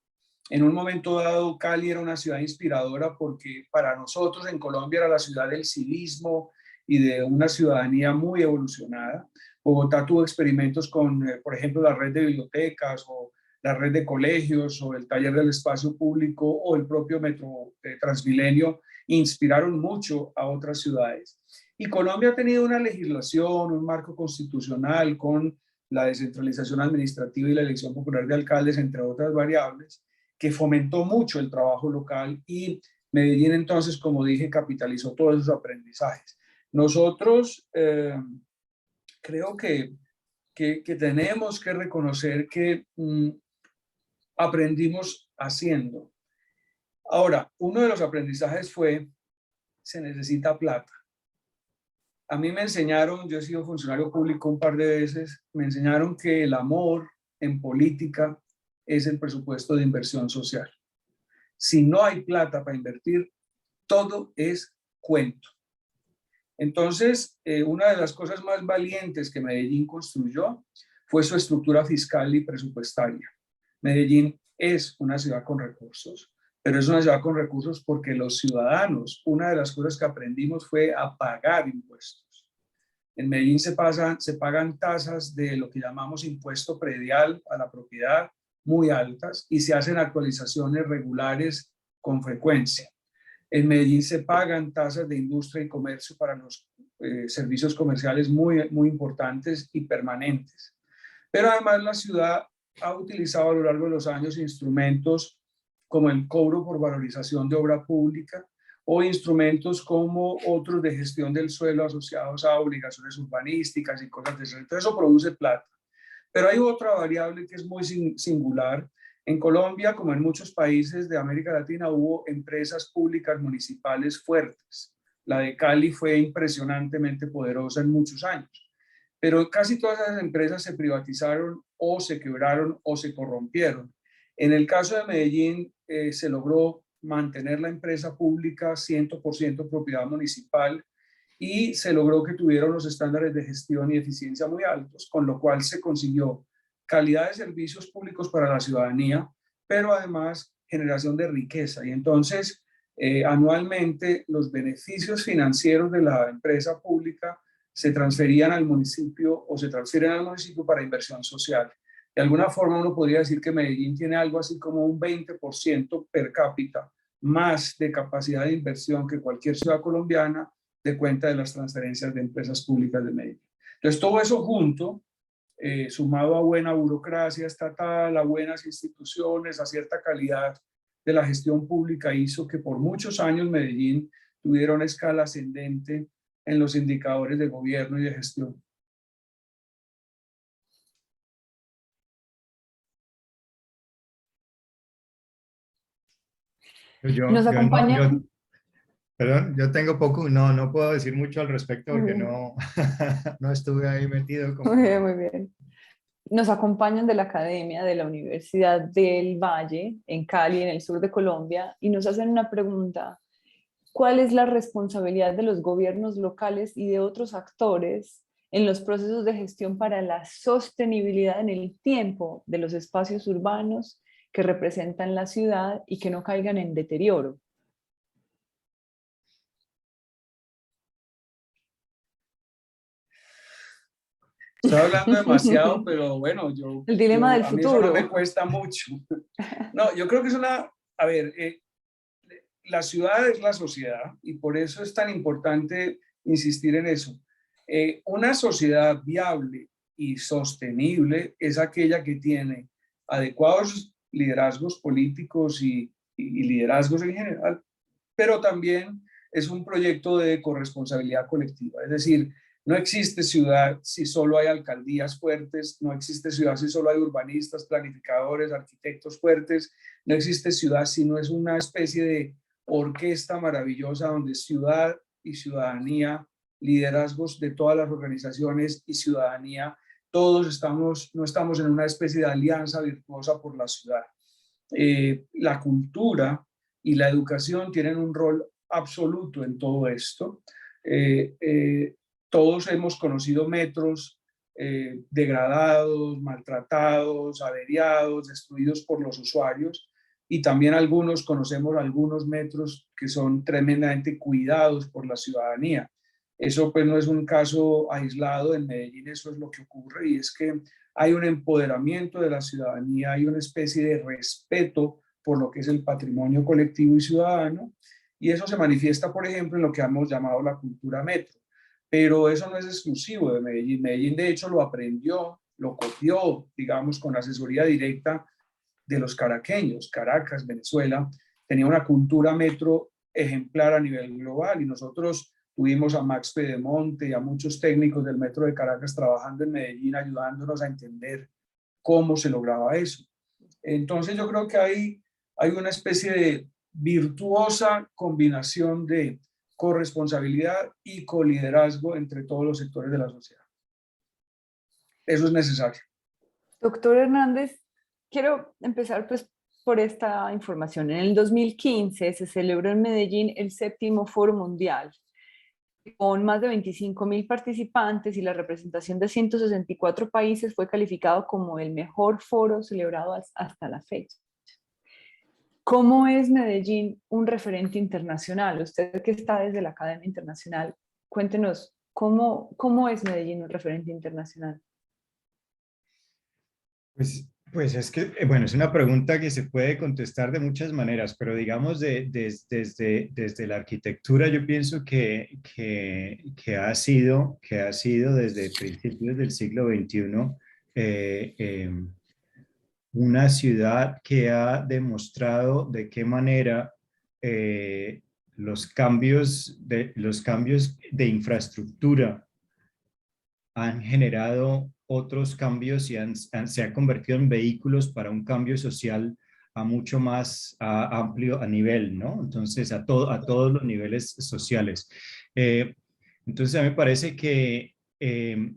En un momento dado, Cali era una ciudad inspiradora porque para nosotros en Colombia era la ciudad del civismo y de una ciudadanía muy evolucionada. Bogotá tuvo experimentos con, por ejemplo, la red de bibliotecas o la red de colegios o el taller del espacio público o el propio Metro Transmilenio inspiraron mucho a otras ciudades. Y Colombia ha tenido una legislación, un marco constitucional con la descentralización administrativa y la elección popular de alcaldes, entre otras variables, que fomentó mucho el trabajo local, y Medellín entonces, como dije, capitalizó todos esos aprendizajes. Nosotros creo que tenemos que reconocer que aprendimos haciendo. Ahora, uno de los aprendizajes fue, se necesita plata. A mí me enseñaron, yo he sido funcionario público un par de veces, me enseñaron que el amor en política es el presupuesto de inversión social. Si no hay plata para invertir, todo es cuento. Entonces, una de las cosas más valientes que Medellín construyó fue su estructura fiscal y presupuestaria. Medellín es una ciudad con recursos, pero es una ciudad con recursos porque los ciudadanos, una de las cosas que aprendimos fue a pagar impuestos. En Medellín se pagan tasas de lo que llamamos impuesto predial a la propiedad muy altas, y se hacen actualizaciones regulares con frecuencia. En Medellín se pagan tasas de industria y comercio para los servicios comerciales muy importantes y permanentes. Pero además la ciudad ha utilizado a lo largo de los años instrumentos como el cobro por valorización de obra pública o instrumentos como otros de gestión del suelo asociados a obligaciones urbanísticas y cosas de eso. Entonces eso produce plata. Pero hay otra variable que es muy singular. En Colombia, como en muchos países de América Latina, hubo empresas públicas municipales fuertes. La de Cali fue impresionantemente poderosa en muchos años. Pero casi todas esas empresas se privatizaron o se quebraron o se corrompieron. En el caso de Medellín, se logró mantener la empresa pública 100% propiedad municipal, y se logró que tuvieran los estándares de gestión y eficiencia muy altos, con lo cual se consiguió calidad de servicios públicos para la ciudadanía, pero además generación de riqueza. Y entonces, anualmente, los beneficios financieros de la empresa pública se transferían al municipio o se transfieren al municipio para inversión social. De alguna forma uno podría decir que Medellín tiene algo así como un 20% per cápita más de capacidad de inversión que cualquier ciudad colombiana, de cuenta de las transferencias de empresas públicas de Medellín. Entonces todo eso junto, sumado a buena burocracia estatal, a buenas instituciones, a cierta calidad de la gestión pública, hizo que por muchos años Medellín tuviera una escala ascendente en los indicadores de gobierno y de gestión. Nos acompaña. Perdón, yo tengo poco, no puedo decir mucho al respecto porque no, no estuve ahí metido. Muy bien, muy bien. Nos acompañan de la Academia de la Universidad del Valle, en Cali, en el sur de Colombia, y nos hacen una pregunta. ¿Cuál es la responsabilidad de los gobiernos locales y de otros actores en los procesos de gestión para la sostenibilidad en el tiempo de los espacios urbanos que representan la ciudad y que no caigan en deterioro? Estoy hablando demasiado, pero bueno, el dilema del a mí futuro. eso no me cuesta mucho. No, yo creo que es a ver, la ciudad es la sociedad, y por eso es tan importante insistir en eso. Una sociedad viable y sostenible es aquella que tiene adecuados liderazgos políticos y liderazgos en general, pero también es un proyecto de corresponsabilidad colectiva. Es decir, no existe ciudad si solo hay alcaldías fuertes, no existe ciudad si solo hay urbanistas, planificadores, arquitectos fuertes, no existe ciudad si no es una especie de orquesta maravillosa donde ciudad y ciudadanía, liderazgos de todas las organizaciones y ciudadanía, todos no estamos en una especie de alianza virtuosa por la ciudad. La cultura y la educación tienen un rol absoluto en todo esto. Todos hemos conocido metros degradados, maltratados, averiados, destruidos por los usuarios, y también conocemos algunos metros que son tremendamente cuidados por la ciudadanía. Eso pues no es un caso aislado. En Medellín eso es lo que ocurre, y es que hay un empoderamiento de la ciudadanía, hay una especie de respeto por lo que es el patrimonio colectivo y ciudadano, y eso se manifiesta, por ejemplo, en lo que hemos llamado la cultura metro. Pero eso no es exclusivo de Medellín. Medellín, de hecho, lo aprendió, lo copió, digamos, con asesoría directa de los caraqueños. Caracas, Venezuela, tenía una cultura metro ejemplar a nivel global y nosotros tuvimos a Max Pedemonte y a muchos técnicos del metro de Caracas trabajando en Medellín, ayudándonos a entender cómo se lograba eso. Entonces yo creo que hay una especie de virtuosa combinación de corresponsabilidad y coliderazgo entre todos los sectores de la sociedad. Eso es necesario. Doctor Hernández, quiero empezar pues por esta información. En el 2015 se celebró en Medellín el 7º Foro Mundial, con más de 25.000 participantes, y la representación de 164 países fue calificado como el mejor foro celebrado hasta la fecha. ¿Cómo es Medellín un referente internacional? Usted que está desde la Academia Internacional, cuéntenos, ¿cómo es Medellín un referente internacional? Pues es que, bueno, es una pregunta que se puede contestar de muchas maneras, pero digamos desde la arquitectura yo pienso que ha sido desde principios del siglo XXI una ciudad que ha demostrado de qué manera los cambios de infraestructura han generado otros cambios y se han convertido en vehículos para un cambio social a mucho más amplio a nivel, ¿no? Entonces, a todos los niveles sociales. Entonces, a mí me parece que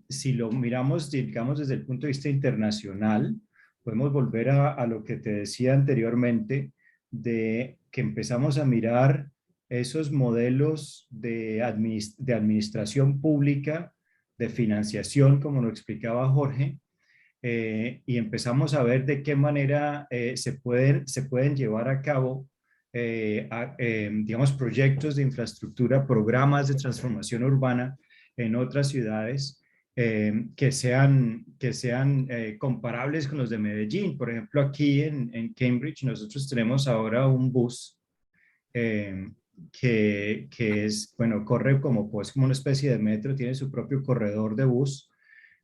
si lo miramos, digamos, desde el punto de vista internacional, podemos volver a lo que te decía anteriormente, de que empezamos a mirar esos modelos de administración pública, de financiación, como lo explicaba Jorge, y empezamos a ver de qué manera se pueden llevar a cabo, digamos, proyectos de infraestructura, programas de transformación urbana en otras ciudades que sean comparables con los de Medellín. Por ejemplo, aquí en Cambridge nosotros tenemos ahora un bus que es, bueno, corre pues, como una especie de metro, tiene su propio corredor de bus,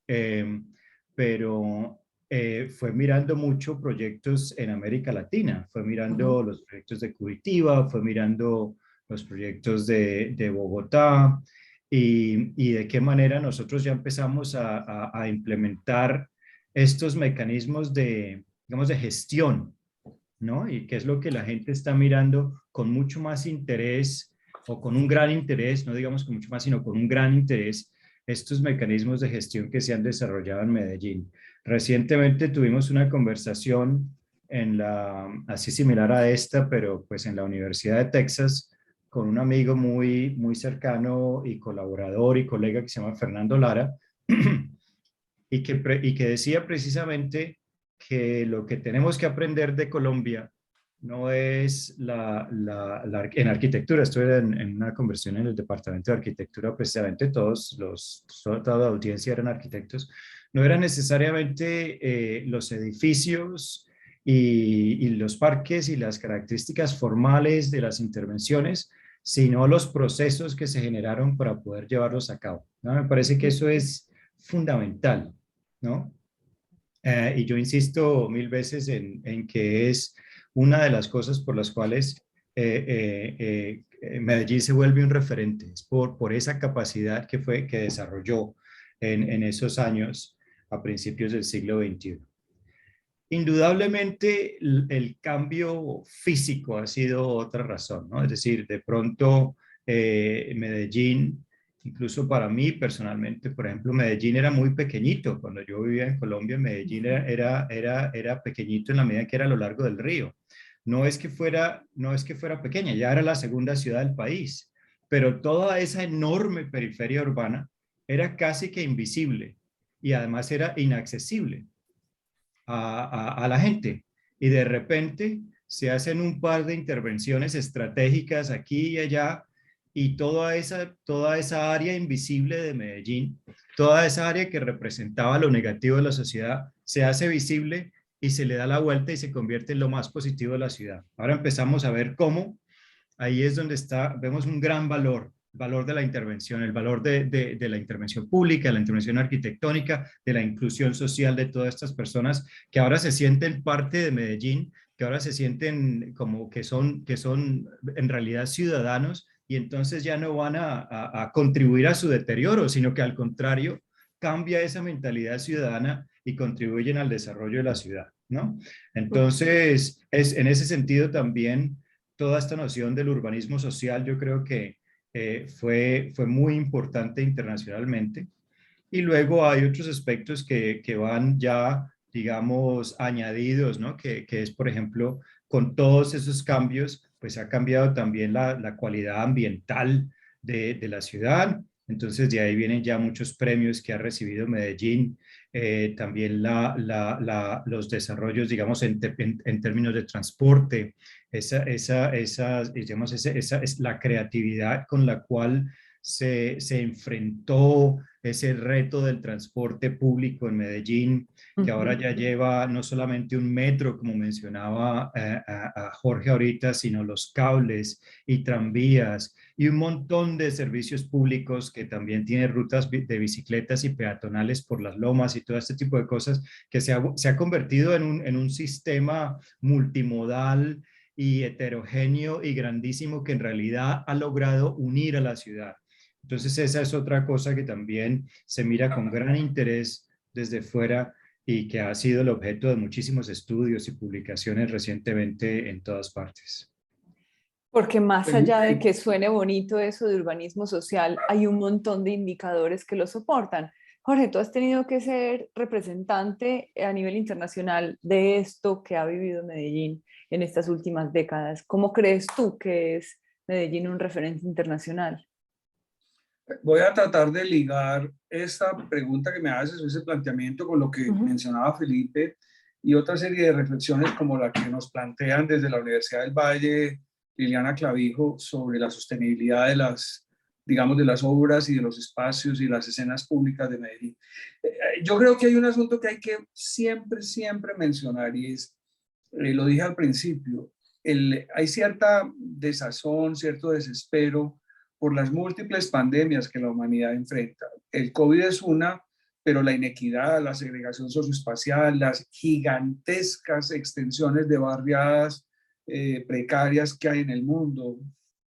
eh, pero fue mirando mucho proyectos en América Latina, fue mirando los proyectos de Curitiba, fue mirando los proyectos de Bogotá, y de qué manera nosotros ya empezamos a implementar estos mecanismos digamos, de gestión, ¿no? Y qué es lo que la gente está mirando con mucho más interés, o con un gran interés, no digamos con mucho más, sino con un gran interés, estos mecanismos de gestión que se han desarrollado en Medellín. Recientemente tuvimos una conversación así similar a esta, pero pues en la Universidad de Texas, con un amigo muy cercano y colaborador y colega que se llama Fernando Lara, y que decía precisamente que lo que tenemos que aprender de Colombia no es en arquitectura. Estoy en una conversión en el departamento de arquitectura, precisamente toda la audiencia eran arquitectos. No eran necesariamente los edificios y los parques y las características formales de las intervenciones, sino los procesos que se generaron para poder llevarlos a cabo, ¿no? Me parece que eso es fundamental, ¿no? Y yo insisto mil veces en que es una de las cosas por las cuales Medellín se vuelve un referente, es por esa capacidad que desarrolló en esos años a principios del siglo XXI. Indudablemente el cambio físico ha sido otra razón, ¿no? Es decir, de pronto Medellín, incluso para mí personalmente, por ejemplo, Medellín era muy pequeñito. Cuando yo vivía en Colombia, Medellín era pequeñito en la medida que era a lo largo del río. No es que fuera pequeña, ya era la segunda ciudad del país, pero toda esa enorme periferia urbana era casi que invisible y además era inaccesible a la gente. Y de repente se hacen un par de intervenciones estratégicas aquí y allá, y toda esa área invisible de Medellín toda esa área que representaba lo negativo de la sociedad se hace visible y se le da la vuelta y se convierte en lo más positivo de la ciudad. Ahora empezamos a ver cómo, ahí es donde vemos un gran valor, el valor de la intervención, el valor de la intervención pública, de la intervención arquitectónica, de la inclusión social de todas estas personas que ahora se sienten parte de Medellín, que ahora se sienten como que son en realidad ciudadanos y entonces ya no van a contribuir a su deterioro, sino que al contrario, cambia esa mentalidad ciudadana y contribuyen al desarrollo de la ciudad, ¿no? Entonces, en ese sentido también toda esta noción del urbanismo social yo creo que fue muy importante internacionalmente. Y luego hay otros aspectos que van ya, digamos, añadidos, ¿no? Que es, por ejemplo, con todos esos cambios, pues ha cambiado también la cualidad ambiental de la ciudad. Entonces, de ahí vienen ya muchos premios que ha recibido Medellín. También los desarrollos, digamos, en términos de transporte, digamos, esa es la creatividad con la cual se enfrentó ese reto del transporte público en Medellín, que ahora ya lleva no solamente un metro, como mencionaba a Jorge ahorita, sino los cables y tranvías y un montón de servicios públicos que también tiene rutas de bicicletas y peatonales por las lomas y todo este tipo de cosas, que se ha convertido en un sistema multimodal y heterogéneo y grandísimo que en realidad ha logrado unir a la ciudad. Entonces esa es otra cosa que también se mira con gran interés desde fuera y que ha sido el objeto de muchísimos estudios y publicaciones recientemente en todas partes. Porque más allá de que suene bonito eso de urbanismo social, hay un montón de indicadores que lo soportan. Jorge, tú has tenido que ser representante a nivel internacional de esto que ha vivido Medellín en estas últimas décadas. ¿Cómo crees tú que es Medellín un referente internacional? Voy a tratar de ligar esta pregunta que me haces, ese planteamiento, con lo que mencionaba Felipe y otra serie de reflexiones como la que nos plantean desde la Universidad del Valle, Liliana Clavijo, sobre la sostenibilidad de digamos, de las obras y de los espacios y las escenas públicas de Medellín. Yo creo que hay un asunto que hay que siempre mencionar y es, lo dije al principio, hay cierta desazón, cierto desespero por las múltiples pandemias que la humanidad enfrenta. El COVID es una, pero la inequidad, la segregación socioespacial, las gigantescas extensiones de barriadas precarias que hay en el mundo,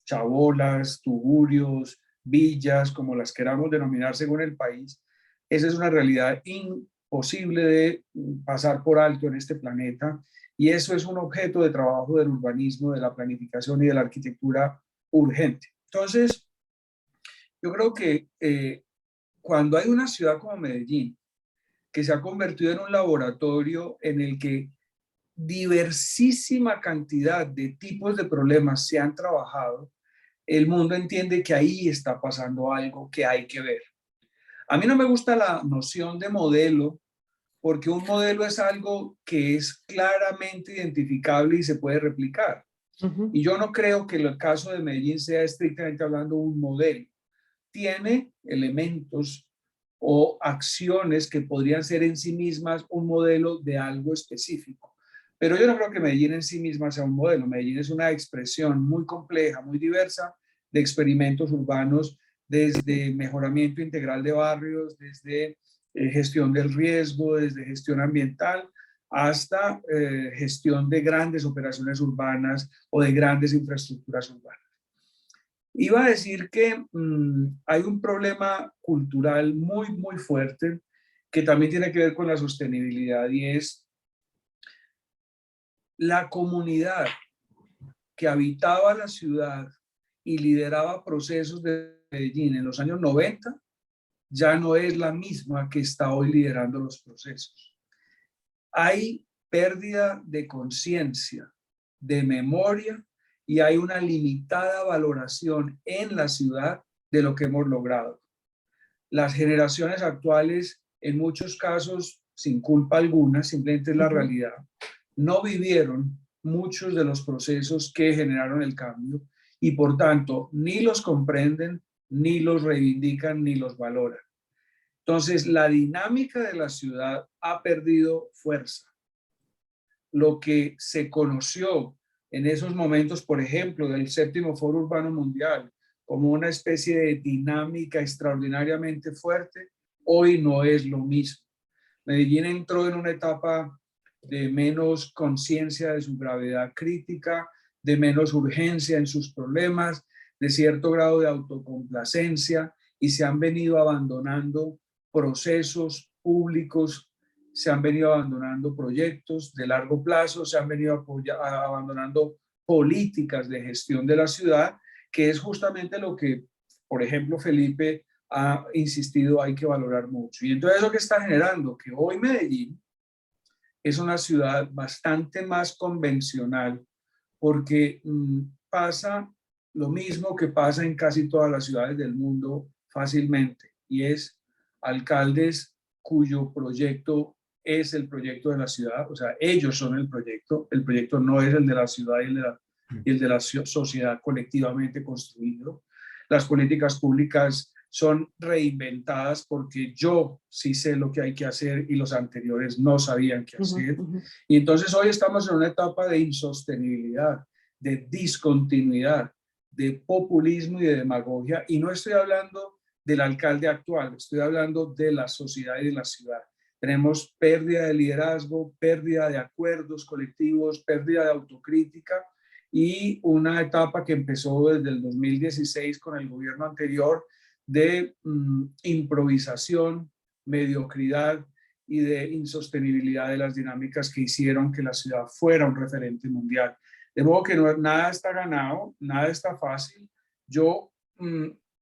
chabolas, tugurios, villas, como las queramos denominar según el país, esa es una realidad imposible de pasar por alto en este planeta y eso es un objeto de trabajo del urbanismo, de la planificación y de la arquitectura urgente. Entonces, yo creo que cuando hay una ciudad como Medellín, que se ha convertido en un laboratorio en el que diversísima cantidad de tipos de problemas se han trabajado, el mundo entiende que ahí está pasando algo que hay que ver. A mí no me gusta la noción de modelo, porque un modelo es algo que es claramente identificable y se puede replicar. Y yo no creo que el caso de Medellín sea estrictamente hablando un modelo. Tiene elementos o acciones que podrían ser en sí mismas un modelo de algo específico. Pero yo no creo que Medellín en sí misma sea un modelo. Medellín es una expresión muy compleja, muy diversa de experimentos urbanos, desde mejoramiento integral de barrios, desde gestión del riesgo, desde gestión ambiental, hasta gestión de grandes operaciones urbanas o de grandes infraestructuras urbanas. Iba a decir que hay un problema cultural muy fuerte que también tiene que ver con la sostenibilidad y es la comunidad que habitaba la ciudad y lideraba procesos de Medellín en los años 90 ya no es la misma que está hoy liderando los procesos. Hay pérdida de conciencia, de memoria y hay una limitada valoración en la ciudad de lo que hemos logrado. Las generaciones actuales, en muchos casos, sin culpa alguna, simplemente es la realidad, no vivieron muchos de los procesos que generaron el cambio y por tanto ni los comprenden, ni los reivindican, ni los valoran. Entonces, la dinámica de la ciudad ha perdido fuerza. Lo que se conoció en esos momentos, por ejemplo, del séptimo Foro Urbano Mundial, como una especie de dinámica extraordinariamente fuerte, hoy no es lo mismo. Medellín entró en una etapa de menos conciencia de su gravedad crítica, de menos urgencia en sus problemas, de cierto grado de autocomplacencia, y se han venido abandonando procesos públicos, se han venido abandonando proyectos de largo plazo, se han venido abandonando políticas de gestión de la ciudad, que es justamente lo que, por ejemplo, Felipe ha insistido, hay que valorar mucho. Y entonces eso que está generando que hoy Medellín es una ciudad bastante más convencional, porque pasa lo mismo que pasa en casi todas las ciudades del mundo fácilmente, y es alcaldes cuyo proyecto es el proyecto de la ciudad, o sea, ellos son el proyecto no es el de la ciudad y el de la sociedad colectivamente construido. Las políticas públicas son reinventadas porque yo sí sé lo que hay que hacer y los anteriores no sabían qué hacer. Y entonces hoy estamos en una etapa de insostenibilidad, de discontinuidad, de populismo y de demagogia. Y no estoy hablando del alcalde actual, estoy hablando de la sociedad y de la ciudad. Tenemos pérdida de liderazgo, pérdida de acuerdos colectivos, pérdida de autocrítica y una etapa que empezó desde el 2016 con el gobierno anterior de improvisación, mediocridad y de insostenibilidad de las dinámicas que hicieron que la ciudad fuera un referente mundial. De modo que nada está ganado, nada está fácil. Yo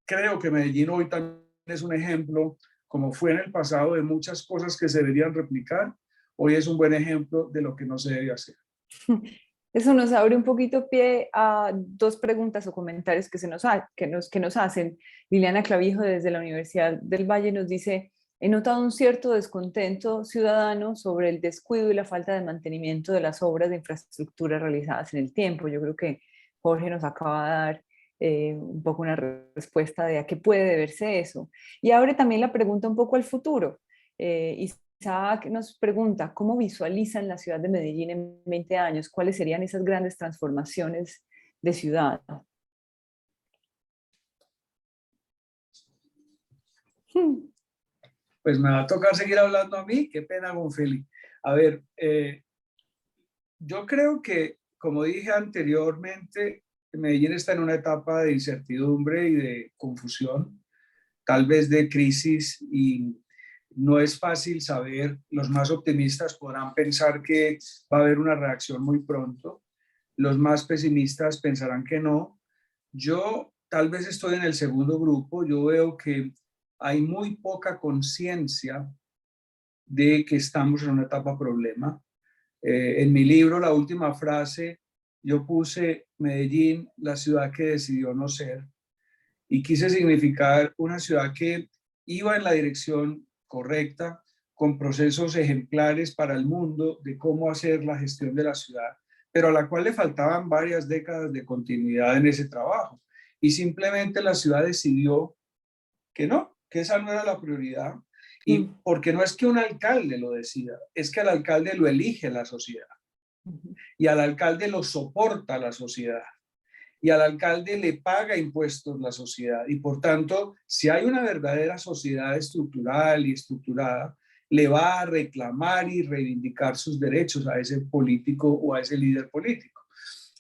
creo que Medellín hoy también es un ejemplo, como fue en el pasado, de muchas cosas que se deberían replicar. Hoy es un buen ejemplo de lo que no se debe hacer. Eso nos abre un poquito pie a dos preguntas o comentarios que nos hacen. Liliana Clavijo desde la Universidad del Valle nos dice: he notado un cierto descontento ciudadano sobre el descuido y la falta de mantenimiento de las obras de infraestructura realizadas en el tiempo. Yo creo que Jorge nos acaba de dar un poco una respuesta de a qué puede deberse eso. Y abre también la pregunta un poco al futuro. Isaac nos pregunta: ¿cómo visualizan la ciudad de Medellín en 20 años? ¿Cuáles serían esas grandes transformaciones de ciudad? Pues me va a tocar seguir hablando a mí. Qué pena, Gonfeli. A ver, yo creo que, como dije anteriormente, Medellín está en una etapa de incertidumbre y de confusión, tal vez de crisis, y no es fácil saber. Los más optimistas podrán pensar que va a haber una reacción muy pronto. Los más pesimistas pensarán que no. Yo tal vez estoy en el segundo grupo. Yo veo que hay muy poca conciencia de que estamos en una etapa problema. En mi libro, la última frase, yo puse Medellín, la ciudad que decidió no ser, y quise significar una ciudad que iba en la dirección correcta, con procesos ejemplares para el mundo de cómo hacer la gestión de la ciudad, pero a la cual le faltaban varias décadas de continuidad en ese trabajo. Y simplemente la ciudad decidió que no, que esa no era la prioridad. Y porque no es que un alcalde lo decida, es que al alcalde lo elige la sociedad. Y al alcalde lo soporta la sociedad. Y al alcalde le paga impuestos la sociedad. Y por tanto, si hay una verdadera sociedad estructural y estructurada, le va a reclamar y reivindicar sus derechos a ese político o a ese líder político.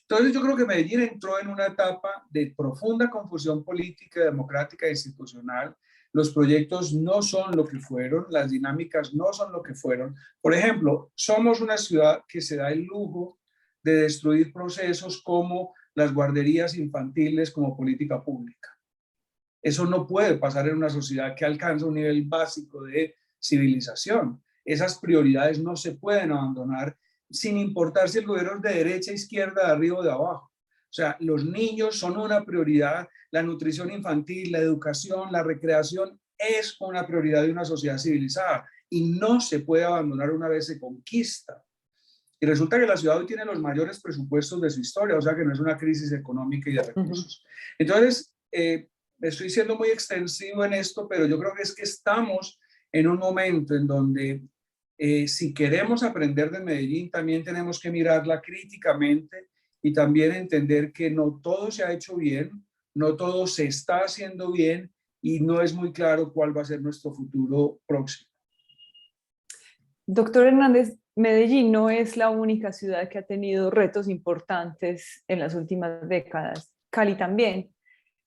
Entonces yo creo que Medellín entró en una etapa de profunda confusión política, democrática e institucional. Los proyectos no son lo que fueron, las dinámicas no son lo que fueron. Por ejemplo, somos una ciudad que se da el lujo de destruir procesos como las guarderías infantiles como política pública. Eso no puede pasar en una sociedad que alcanza un nivel básico de civilización. Esas prioridades no se pueden abandonar sin importar si el gobierno es de derecha, izquierda, de arriba o de abajo. O sea, los niños son una prioridad, la nutrición infantil, la educación, la recreación es una prioridad de una sociedad civilizada y no se puede abandonar una vez se conquista. Y resulta que la ciudad hoy tiene los mayores presupuestos de su historia, o sea que no es una crisis económica y de recursos. Entonces, estoy siendo muy extensivo en esto, pero yo creo que es que estamos en un momento en donde si queremos aprender de Medellín, también tenemos que mirarla críticamente y también entender que no todo se ha hecho bien, no todo se está haciendo bien y no es muy claro cuál va a ser nuestro futuro próximo. Doctor Hernández, Medellín no es la única ciudad que ha tenido retos importantes en las últimas décadas. Cali también.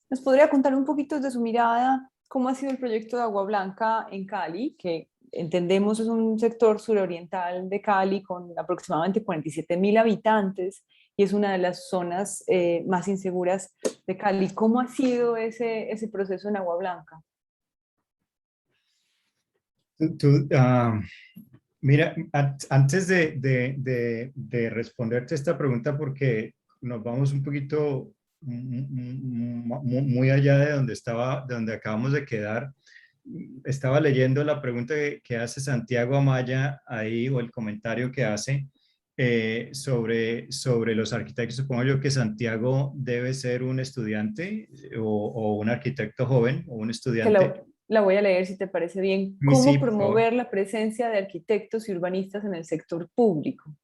¿Nos podría contar un poquito de su mirada cómo ha sido el proyecto de Agua Blanca en Cali, que entendemos es un sector suroriental de Cali con aproximadamente 47.000 habitantes y es una de las zonas más inseguras de Cali? ¿Cómo ha sido ese proceso en Agua Blanca? Mira, antes de responderte esta pregunta, porque nos vamos un poquito muy allá de de donde acabamos de quedar, estaba leyendo la pregunta que hace Santiago Amaya ahí, o el comentario que hace sobre los arquitectos. Supongo yo que Santiago debe ser un estudiante o un arquitecto joven o un Que estudiante. la voy a leer si te parece bien. Sí, ¿Cómo por favor. promover la presencia de arquitectos y urbanistas en el sector público?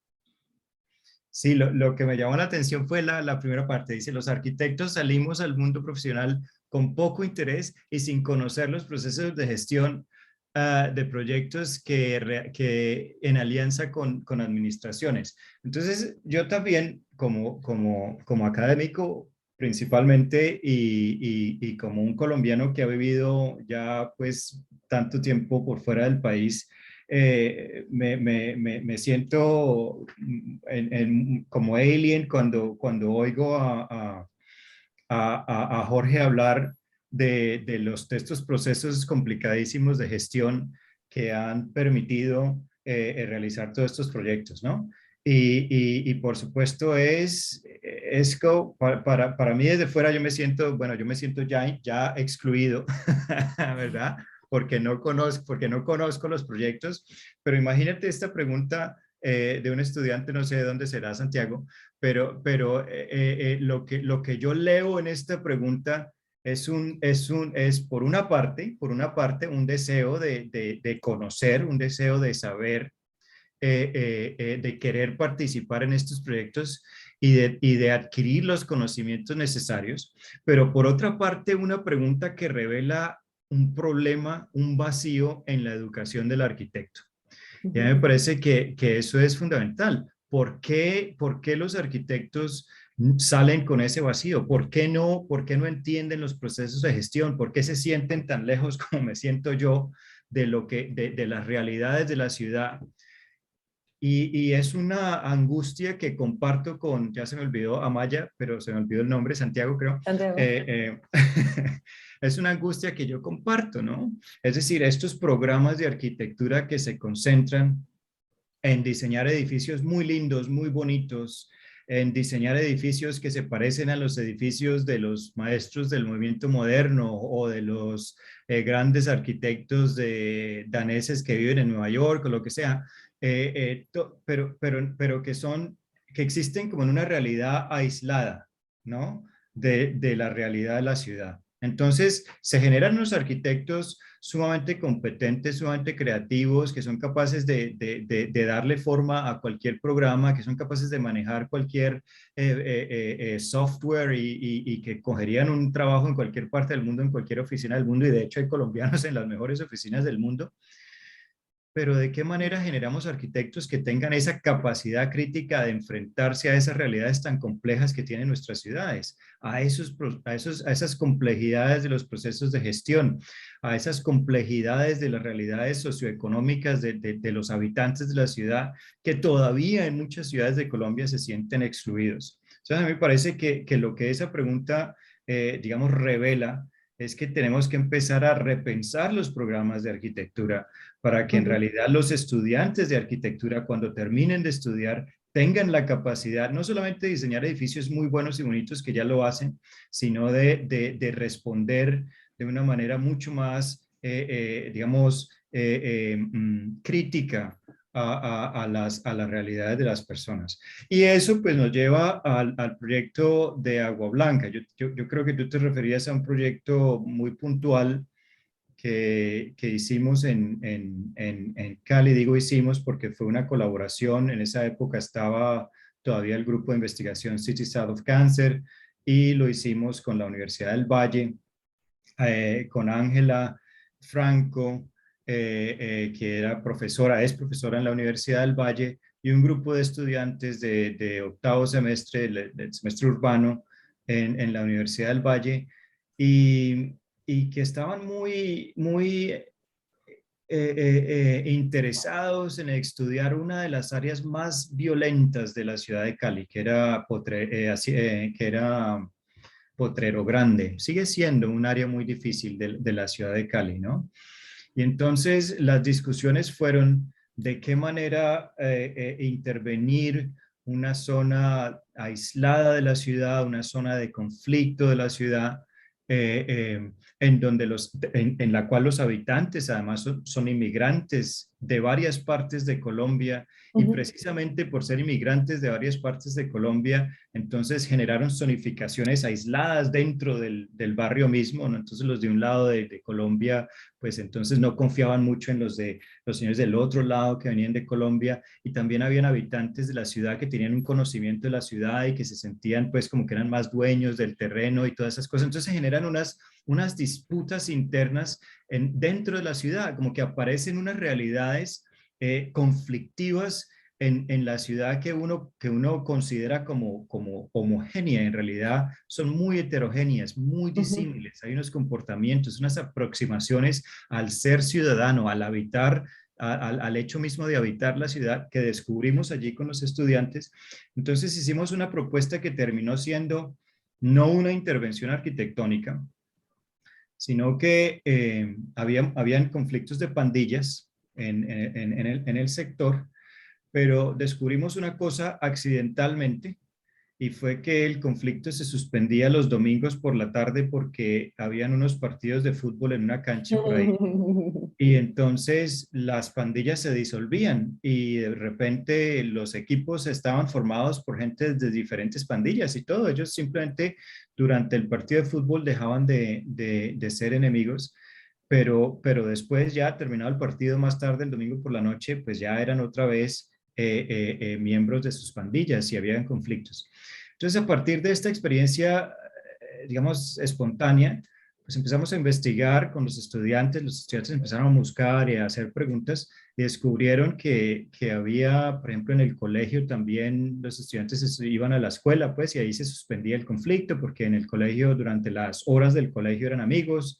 Sí, lo que me llamó la atención fue la primera parte. Dice, los arquitectos salimos al mundo profesional con poco interés y sin conocer los procesos de gestión de proyectos que en alianza con administraciones. Entonces, yo también, como académico principalmente y como un colombiano que ha vivido ya pues tanto tiempo por fuera del país, me siento como alien cuando oigo a Jorge hablar de estos procesos complicadísimos de gestión que han permitido realizar todos estos proyectos, ¿no? Y por supuesto para mí desde fuera yo me siento, bueno, yo me siento ya excluido, ¿verdad? Porque no conozco los proyectos, pero imagínate esta pregunta de un estudiante, no sé de dónde será Santiago, pero lo que yo leo en esta pregunta es por una parte, un deseo de conocer, un deseo de saber, de querer participar en estos proyectos y de adquirir los conocimientos necesarios, pero por otra parte, una pregunta que revela un problema, un vacío en la educación del arquitecto. Ya me parece que eso es fundamental. Por qué los arquitectos salen con ese vacío? Por qué no entienden los procesos de gestión? ¿Por qué se sienten tan lejos como me siento yo de las realidades de la ciudad? Y es una angustia que comparto ya se me olvidó Amaya, pero se me olvidó el nombre, Santiago creo. Santiago. Es una angustia que yo comparto, ¿no? Es decir, estos programas de arquitectura que se concentran en diseñar edificios muy lindos, muy bonitos, en diseñar edificios que se parecen a los edificios de los maestros del movimiento moderno o de los grandes arquitectos daneses que viven en Nueva York o lo que sea, pero que existen como en una realidad aislada, ¿no? De la realidad de la ciudad. Entonces, se generan unos arquitectos sumamente competentes, sumamente creativos, que son capaces de darle forma a cualquier programa, que son capaces de manejar cualquier software y que cogerían un trabajo en cualquier parte del mundo, en cualquier oficina del mundo, y de hecho hay colombianos en las mejores oficinas del mundo. Pero ¿de qué manera generamos arquitectos que tengan esa capacidad crítica de enfrentarse a esas realidades tan complejas que tienen nuestras ciudades, a esas complejidades de los procesos de gestión, a esas complejidades de las realidades socioeconómicas de los habitantes de la ciudad, que todavía en muchas ciudades de Colombia se sienten excluidos? Entonces, a mí me parece que lo que esa pregunta, digamos, revela es que tenemos que empezar a repensar los programas de arquitectura para que en realidad los estudiantes de arquitectura, cuando terminen de estudiar, tengan la capacidad no solamente de diseñar edificios muy buenos y bonitos, que ya lo hacen, sino de responder de una manera mucho más, digamos, crítica a las realidades de las personas. Y eso pues nos lleva al proyecto de Agua Blanca. Yo creo que tú te referías a un proyecto muy puntual que hicimos en Cali. Digo hicimos porque fue una colaboración. En esa época estaba todavía el grupo de investigación Cities Out of Cancer y lo hicimos con la Universidad del Valle, con Ángela Franco, que era profesora, es profesora en la Universidad del Valle, y un grupo de estudiantes de octavo semestre, del semestre urbano en la Universidad del Valle, y, y que estaban interesados en estudiar una de las áreas más violentas de la ciudad de Cali, que era Potrero Grande. Sigue siendo un área muy difícil de la ciudad de Cali, ¿no? Y entonces las discusiones fueron de qué manera intervenir una zona aislada de la ciudad, una zona de conflicto de la ciudad, en donde en la cual los habitantes además son inmigrantes de varias partes de Colombia, y Ujú, precisamente por ser inmigrantes de varias partes de Colombia, entonces generaron zonificaciones aisladas dentro del barrio mismo, ¿no? Entonces los de un lado de Colombia, pues entonces no confiaban mucho en los señores del otro lado que venían de Colombia, y también habían habitantes de la ciudad que tenían un conocimiento de la ciudad y que se sentían pues como que eran más dueños del terreno y todas esas cosas. Entonces se generan unas disputas internas dentro de la ciudad, como que aparecen unas realidades conflictivas en la ciudad que uno considera como homogénea. En realidad son muy heterogéneas, muy ujú. disímiles. Hay unos comportamientos, unas aproximaciones al ser ciudadano, al habitar, al hecho mismo de habitar la ciudad, que descubrimos allí con los estudiantes. Entonces hicimos una propuesta que terminó siendo no una intervención arquitectónica, sino que habían conflictos de pandillas en el sector, pero descubrimos una cosa accidentalmente, y fue que el conflicto se suspendía los domingos por la tarde porque habían unos partidos de fútbol en una cancha por ahí. Y entonces las pandillas se disolvían y de repente los equipos estaban formados por gente de diferentes pandillas y todo. Ellos simplemente durante el partido de fútbol dejaban de ser enemigos, pero después, ya terminado el partido más tarde, el domingo por la noche, pues ya eran otra vez miembros de sus pandillas y habían conflictos. Entonces, a partir de esta experiencia, digamos, espontánea, pues empezamos a investigar con los estudiantes empezaron a buscar y a hacer preguntas, y descubrieron que había, por ejemplo, en el colegio también los estudiantes iban a la escuela, pues, y ahí se suspendía el conflicto, porque en el colegio, durante las horas del colegio eran amigos,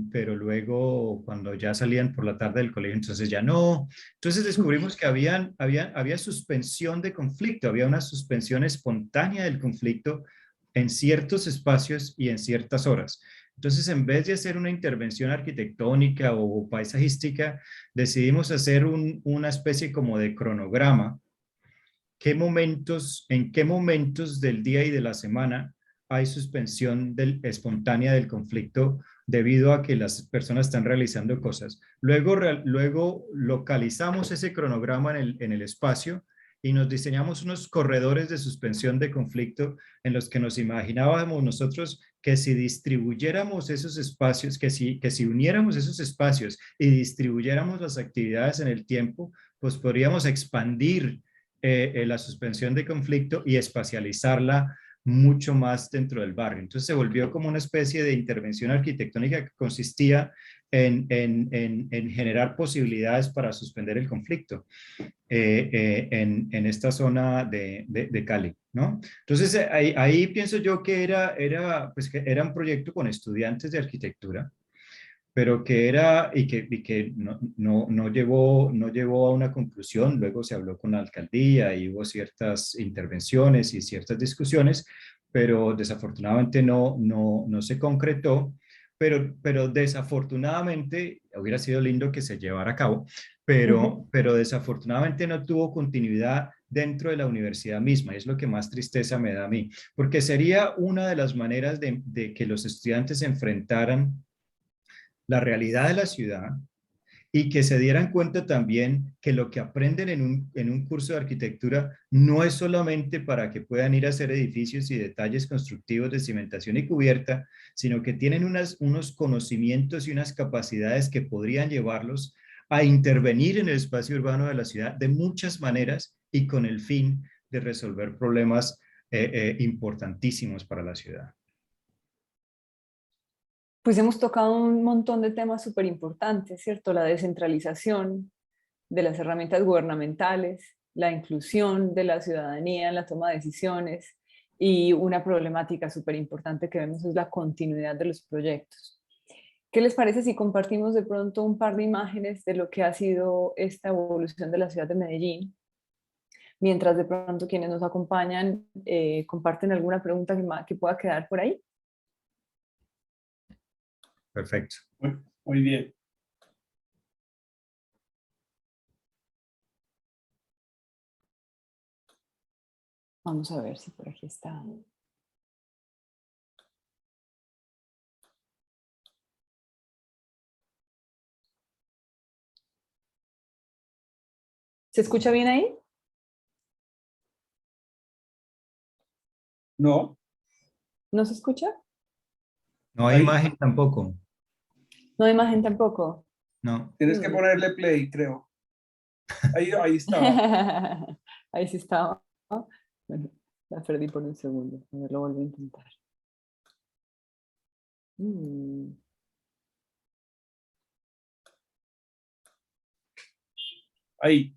pero luego cuando ya salían por la tarde del colegio, entonces ya no. Entonces descubrimos que había suspensión de conflicto, había una suspensión espontánea del conflicto en ciertos espacios y en ciertas horas. Entonces, en vez de hacer una intervención arquitectónica o paisajística, decidimos hacer una especie como de cronograma. En qué momentos del día y de la semana hay suspensión espontánea del conflicto debido a que las personas están realizando cosas? Luego localizamos ese cronograma en el espacio y nos diseñamos unos corredores de suspensión de conflicto en los que nos imaginábamos nosotros que si distribuyéramos esos espacios, que si uniéramos esos espacios y distribuyéramos las actividades en el tiempo, pues podríamos expandir la suspensión de conflicto y espacializarla mucho más dentro del barrio. Entonces se volvió como una especie de intervención arquitectónica que consistía en generar posibilidades para suspender el conflicto en esta zona de Cali, ¿no? Entonces ahí pienso yo pues, que era un proyecto con estudiantes de arquitectura, pero que era y que no llevó a una conclusión. Luego se habló con la alcaldía y hubo ciertas intervenciones y ciertas discusiones, pero desafortunadamente no se concretó. Pero desafortunadamente, hubiera sido lindo que se llevara a cabo, Ujú. pero desafortunadamente no tuvo continuidad dentro de la universidad misma. Es lo que más tristeza me da a mí, porque sería una de las maneras de que los estudiantes se enfrentaran la realidad de la ciudad y que se dieran cuenta también que lo que aprenden en un curso de arquitectura no es solamente para que puedan ir a hacer edificios y detalles constructivos de cimentación y cubierta, sino que tienen unos conocimientos y unas capacidades que podrían llevarlos a intervenir en el espacio urbano de la ciudad de muchas maneras y con el fin de resolver problemas importantísimos para la ciudad. Pues hemos tocado un montón de temas súper importantes, ¿cierto? La descentralización de las herramientas gubernamentales, la inclusión de la ciudadanía en la toma de decisiones y una problemática súper importante que vemos es la continuidad de los proyectos. ¿Qué les parece si compartimos de pronto un par de imágenes de lo que ha sido esta evolución de la ciudad de Medellín? Mientras de pronto quienes nos acompañan comparten alguna pregunta que pueda quedar por ahí. Perfecto. Muy bien. Vamos a ver si por aquí está. ¿Se escucha bien ahí? No. ¿No se escucha? No hay imagen tampoco. No hay imagen tampoco. No. Tienes que ponerle play, creo. Ahí estaba. Ahí sí estaba. Bueno, la perdí por un segundo. A ver, lo vuelvo a intentar. Ahí.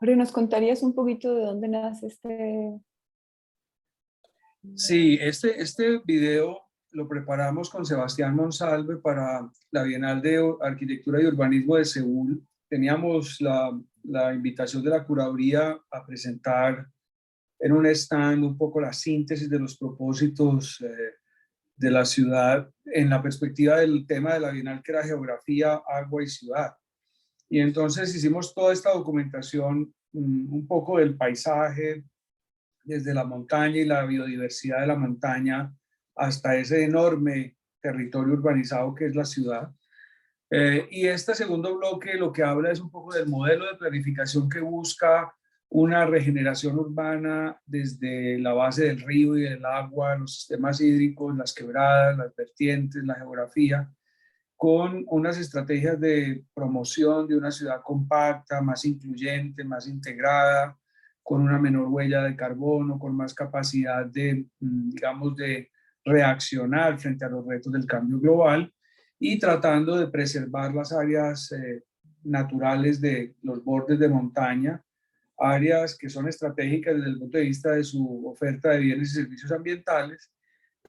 Jorge, ¿nos contarías un poquito de dónde nace este? Sí, este video lo preparamos con Sebastián Monsalve para la Bienal de Arquitectura y Urbanismo de Seúl. Teníamos la invitación de la curaduría a presentar en un stand un poco la síntesis de los propósitos de la ciudad en la perspectiva del tema de la Bienal, que era geografía, agua y ciudad. Y entonces hicimos toda esta documentación, un poco del paisaje, desde la montaña y la biodiversidad de la montaña hasta ese enorme territorio urbanizado que es la ciudad. Y este segundo bloque lo que habla es un poco del modelo de planificación que busca una regeneración urbana desde la base del río y del agua, los sistemas hídricos, las quebradas, las vertientes, la geografía, con unas estrategias de promoción de una ciudad compacta, más incluyente, más integrada, con una menor huella de carbono, con más capacidad de, digamos, de reaccionar frente a los retos del cambio global y tratando de preservar las áreas naturales de los bordes de montaña, áreas que son estratégicas desde el punto de vista de su oferta de bienes y servicios ambientales,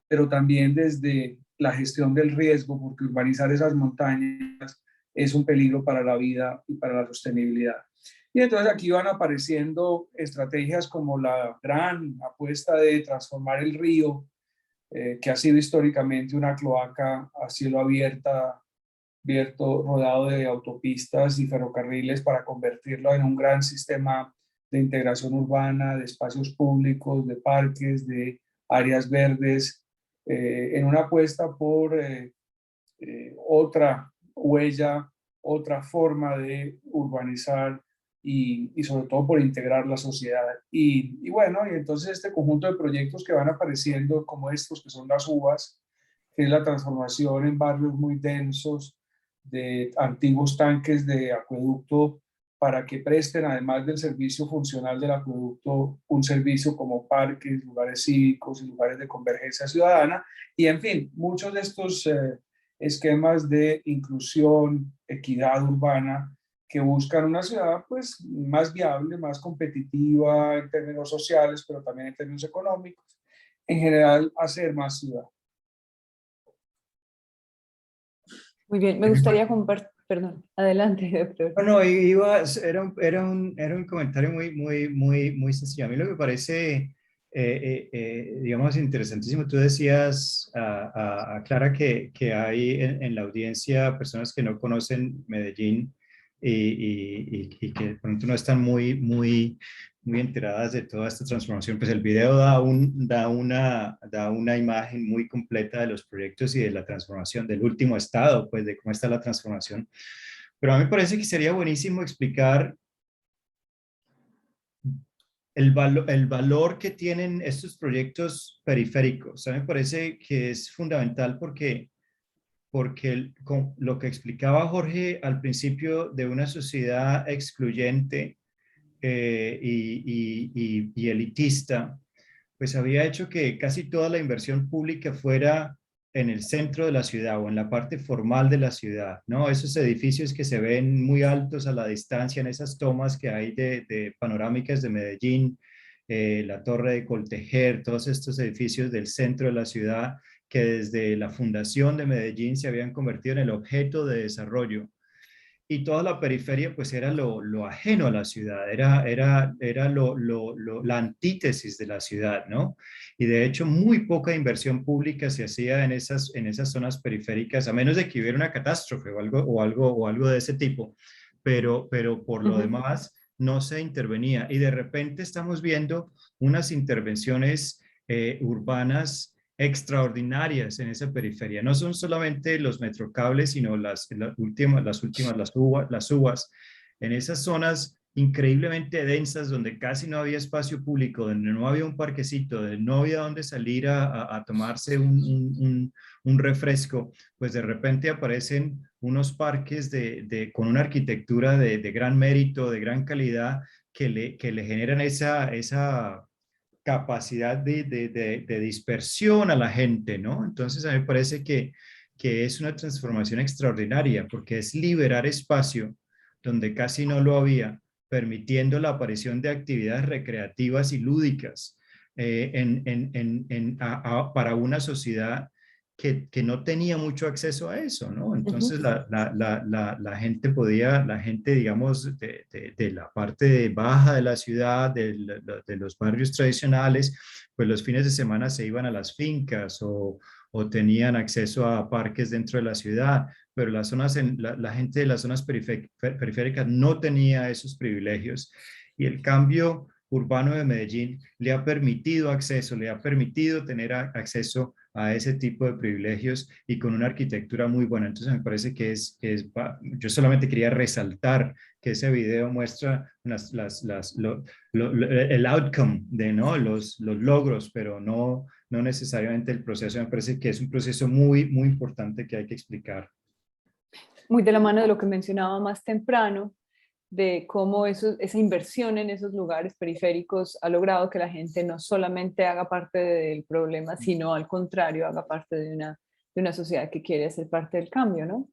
pero también desde la gestión del riesgo, porque urbanizar esas montañas es un peligro para la vida y para la sostenibilidad. Y entonces aquí van apareciendo estrategias como la gran apuesta de transformar el río, que ha sido históricamente una cloaca a cielo abierto, rodado de autopistas y ferrocarriles, para convertirlo en un gran sistema de integración urbana, de espacios públicos, de parques, de áreas verdes, en una apuesta por otra huella, otra forma de urbanizar y sobre todo por integrar la sociedad. Y bueno, y entonces este conjunto de proyectos que van apareciendo como estos, que son las uvas, que es la transformación en barrios muy densos de antiguos tanques de acueducto para que presten, además del servicio funcional del acueducto, un servicio como parques, lugares cívicos y lugares de convergencia ciudadana. Y en fin, muchos de estos esquemas de inclusión, equidad urbana, que buscan una ciudad pues más viable, más competitiva en términos sociales, pero también en términos económicos. En general, hacer más ciudad. Muy bien, me gustaría compartir, perdón, adelante, doctor. No, no, era un comentario muy sencillo. A mí lo que me parece, digamos, interesantísimo, tú decías, Clara, que hay en la audiencia personas que no conocen Medellín y que de pronto no están muy enteradas de toda esta transformación. Pues el video da una imagen muy completa de los proyectos y de la transformación, del último estado, pues de cómo está la transformación. Pero a mí me parece que sería buenísimo explicar el valor que tienen estos proyectos periféricos. A mí me parece que es fundamental porque con lo que explicaba Jorge al principio de una sociedad excluyente y elitista, pues había hecho que casi toda la inversión pública fuera en el centro de la ciudad o en la parte formal de la ciudad, ¿no? Esos edificios que se ven muy altos a la distancia en esas tomas que hay de panorámicas de Medellín, la Torre de Coltejer, todos estos edificios del centro de la ciudad que desde la fundación de Medellín se habían convertido en el objeto de desarrollo. Y toda la periferia pues era lo ajeno a la ciudad, era la antítesis de la ciudad, ¿no? Y de hecho muy poca inversión pública se hacía en esas zonas periféricas, a menos de que hubiera una catástrofe o algo de ese tipo, pero por lo demás no se intervenía. Y de repente estamos viendo unas intervenciones urbanas extraordinarias en esa periferia. No son solamente los metrocables, sino las uvas, en esas zonas increíblemente densas donde casi no había espacio público, donde no había un parquecito, donde no había donde salir a tomarse un refresco, pues de repente aparecen unos parques con una arquitectura de gran mérito, de gran calidad, que le generan esa capacidad de dispersión a la gente, ¿no? Entonces a mí me parece que es una transformación extraordinaria porque es liberar espacio donde casi no lo había, permitiendo la aparición de actividades recreativas y lúdicas para una sociedad que no tenía mucho acceso a eso, ¿no? Entonces la gente digamos, de la parte baja de la ciudad, de los barrios tradicionales, pues los fines de semana se iban a las fincas o tenían acceso a parques dentro de la ciudad, pero la gente de las zonas periféricas no tenía esos privilegios. Y el cambio urbano de Medellín le ha permitido acceso, le ha permitido tener acceso a ese tipo de privilegios y con una arquitectura muy buena. Entonces me parece yo solamente quería resaltar que ese video muestra el outcome de, ¿no? los logros, pero no necesariamente el proceso. Me parece que es un proceso muy importante que hay que explicar. Muy de la mano de lo que mencionaba más temprano, de cómo esa inversión en esos lugares periféricos ha logrado que la gente no solamente haga parte del problema, sino al contrario, haga parte de una sociedad que quiere ser parte del cambio, ¿no?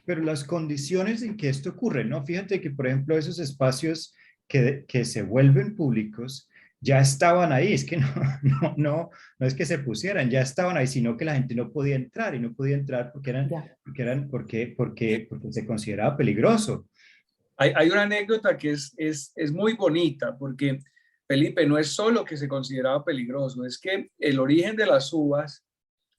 Pero las condiciones en que esto ocurre, ¿no? Fíjate que, por ejemplo, esos espacios que se vuelven públicos ya estaban ahí, es que no es que se pusieran, ya estaban ahí, sino que la gente no podía entrar y no podía entrar Ya. porque se consideraba peligroso. Hay una anécdota que es muy bonita, porque Felipe, no es solo que se consideraba peligroso, es que el origen de las uvas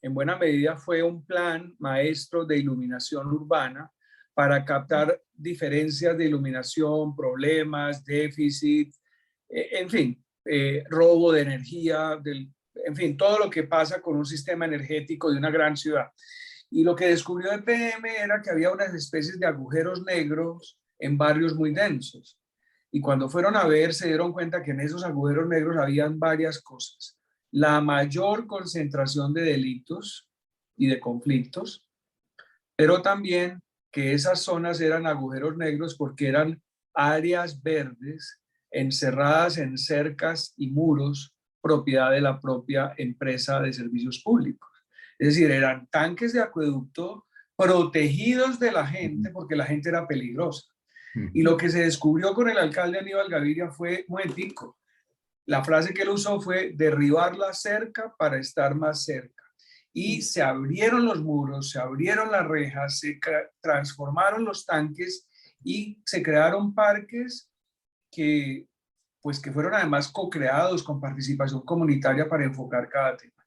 en buena medida fue un plan maestro de iluminación urbana para captar diferencias de iluminación, problemas, déficit, en fin, robo de energía, en fin, todo lo que pasa con un sistema energético de una gran ciudad. Y lo que descubrió EPM era que había unas especies de agujeros negros en barrios muy densos. Y cuando fueron a ver, se dieron cuenta que en esos agujeros negros habían varias cosas. La mayor concentración de delitos y de conflictos, pero también que esas zonas eran agujeros negros porque eran áreas verdes encerradas en cercas y muros, propiedad de la propia empresa de servicios públicos. Es decir, eran tanques de acueducto protegidos de la gente porque la gente era peligrosa. Y lo que se descubrió con el alcalde Aníbal Gaviria fue muy ético. La frase que él usó fue derribar la cerca para estar más cerca. Y se abrieron los muros, se abrieron las rejas, se transformaron los tanques y se crearon parques que, pues, que fueron además co-creados con participación comunitaria para enfocar cada tema.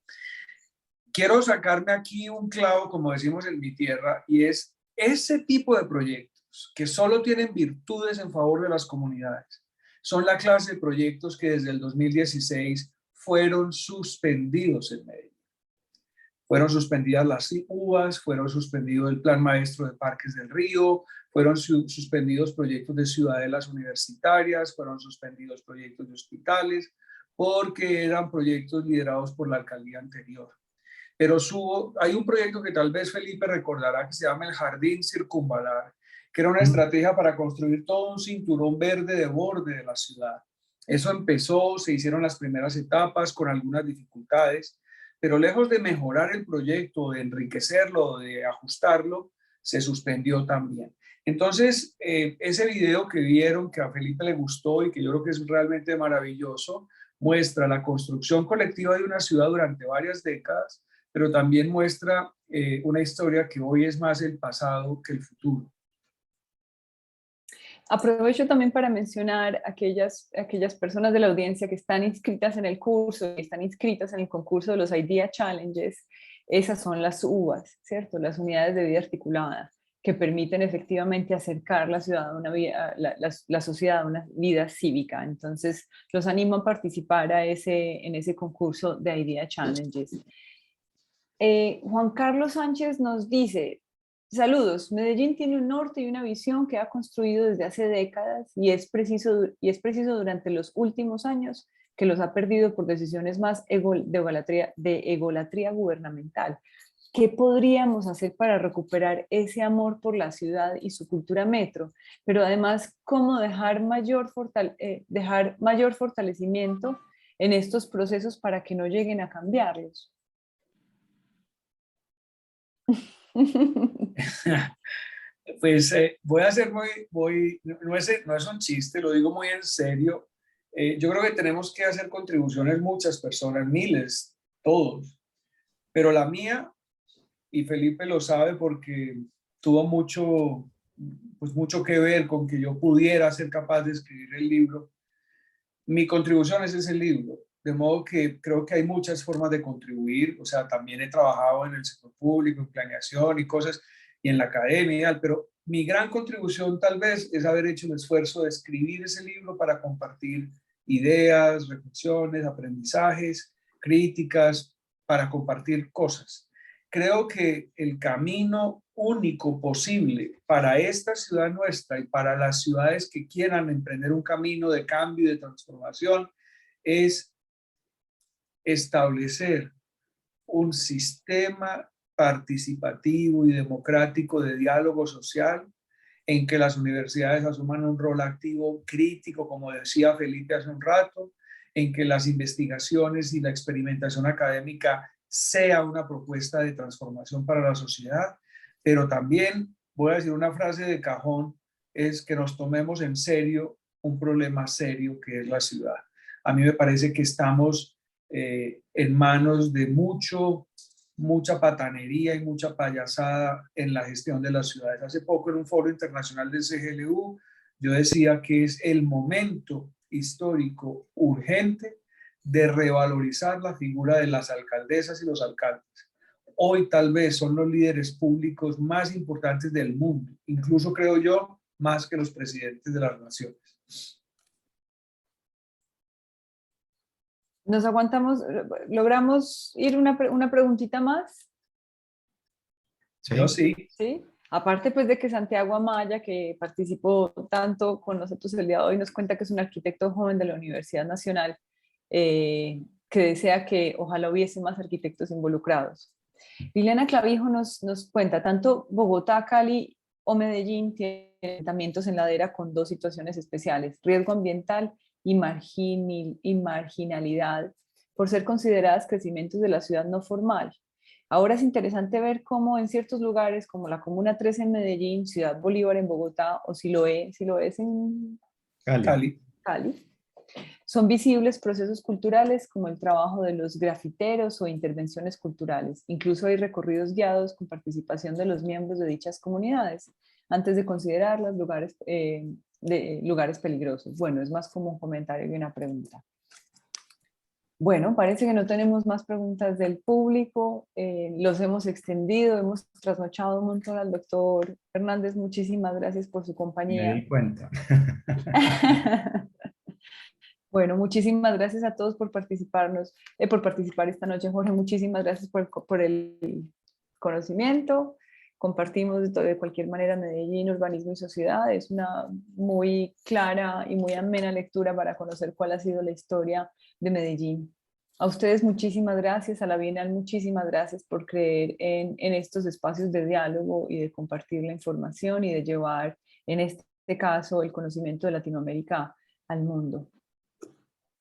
Quiero sacarme aquí un clavo, como decimos en mi tierra, y es ese tipo de proyectos que solo tienen virtudes en favor de las comunidades. Son la clase de proyectos que desde el 2016 fueron suspendidos en Medellín. Fueron suspendidas las uvas, fueron suspendidos el Plan Maestro de Parques del Río, fueron suspendidos proyectos de ciudadelas universitarias, fueron suspendidos proyectos de hospitales, porque eran proyectos liderados por la alcaldía anterior. Pero hay un proyecto que tal vez Felipe recordará que se llama el Jardín Circunvalar, que era una estrategia para construir todo un cinturón verde de borde de la ciudad. Eso empezó, se hicieron las primeras etapas con algunas dificultades, pero lejos de mejorar el proyecto, de enriquecerlo, de ajustarlo, se suspendió también. Entonces, ese video que vieron, que a Felipe le gustó y que yo creo que es realmente maravilloso, muestra la construcción colectiva de una ciudad durante varias décadas, pero también muestra una historia que hoy es más el pasado que el futuro. Aprovecho también para mencionar aquellas personas de la audiencia que están inscritas en el curso, que están inscritas en el concurso de los Idea Challenges. Esas son las UVAs, ¿cierto? Las unidades de vida articulada, que permiten efectivamente acercar la ciudad a una vida, la sociedad a una vida cívica. Entonces, los animo a participar en ese concurso de Idea Challenges. Juan Carlos Sánchez nos dice: saludos, Medellín tiene un norte y una visión que ha construido desde hace décadas y es preciso durante los últimos años que los ha perdido por decisiones más de egolatría gubernamental. ¿Qué podríamos hacer para recuperar ese amor por la ciudad y su cultura metro? Pero además, ¿cómo dejar mayor fortalecimiento en estos procesos para que no lleguen a cambiarlos? Pues voy a ser no es un chiste, lo digo muy en serio. Yo creo que tenemos que hacer contribuciones muchas personas, miles, todos, pero la mía, y Felipe lo sabe porque tuvo mucho que ver con que yo pudiera ser capaz de escribir el libro. Mi contribución es ese libro, de modo que creo que hay muchas formas de contribuir. O sea, también he trabajado en el sector público, en planeación y cosas, y en la academia, pero mi gran contribución tal vez es haber hecho el esfuerzo de escribir ese libro para compartir ideas, reflexiones, aprendizajes, críticas, para compartir cosas. Creo que el camino único posible para esta ciudad nuestra y para las ciudades que quieran emprender un camino de cambio y de transformación es establecer un sistema participativo y democrático de diálogo social, en que las universidades asuman un rol activo crítico, como decía Felipe hace un rato, en que las investigaciones y la experimentación académica sea una propuesta de transformación para la sociedad, pero también, voy a decir una frase de cajón, es que nos tomemos en serio un problema serio que es la ciudad. A mí me parece que estamos en manos de mucha patanería y mucha payasada en la gestión de las ciudades. Hace poco en un foro internacional del CGLU yo decía que es el momento histórico urgente de revalorizar la figura de las alcaldesas y los alcaldes. Hoy tal vez son los líderes públicos más importantes del mundo, incluso creo yo, más que los presidentes de las naciones. Nos aguantamos, logramos ir una preguntita más. Sí. Yo sí. Sí. Aparte pues de que Santiago Amaya, que participó tanto con nosotros el día de hoy, nos cuenta que es un arquitecto joven de la Universidad Nacional, que desea que ojalá hubiese más arquitectos involucrados. Liliana Clavijo nos cuenta, tanto Bogotá, Cali o Medellín tienen asentamientos en ladera con dos situaciones especiales, riesgo ambiental y marginalidad, por ser consideradas crecimientos de la ciudad no formal. Ahora es interesante ver cómo en ciertos lugares, como la Comuna 13 en Medellín, Ciudad Bolívar en Bogotá, o Siloé es en Cali. son visibles procesos culturales como el trabajo de los grafiteros o intervenciones culturales. Incluso hay recorridos guiados con participación de los miembros de dichas comunidades, antes de considerarlas lugares peligrosos. Bueno, es más como un comentario que una pregunta. Bueno, parece que no tenemos más preguntas del público. Los hemos extendido, hemos trasnochado un montón al doctor Hernández. Muchísimas gracias por su compañía. Me di cuenta. Bueno, muchísimas gracias a todos por participar esta noche, Jorge. Muchísimas gracias por el conocimiento. Compartimos de cualquier manera Medellín, urbanismo y sociedad. Es una muy clara y muy amena lectura para conocer cuál ha sido la historia de Medellín. A ustedes muchísimas gracias, a la Bienal muchísimas gracias por creer en estos espacios de diálogo y de compartir la información y de llevar, en este caso, el conocimiento de Latinoamérica al mundo.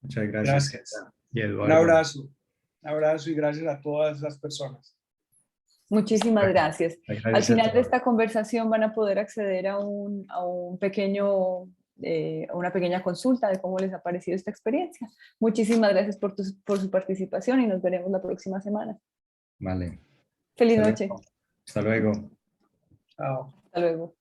Muchas gracias. Gracias. Y Eduardo. Un abrazo y gracias a todas las personas. Muchísimas gracias. Gracias. Al final de esta conversación van a poder acceder a una pequeña consulta de cómo les ha parecido esta experiencia. Muchísimas gracias por su participación y nos veremos la próxima semana. Vale. Feliz noche. Hasta luego. Chao. Hasta luego.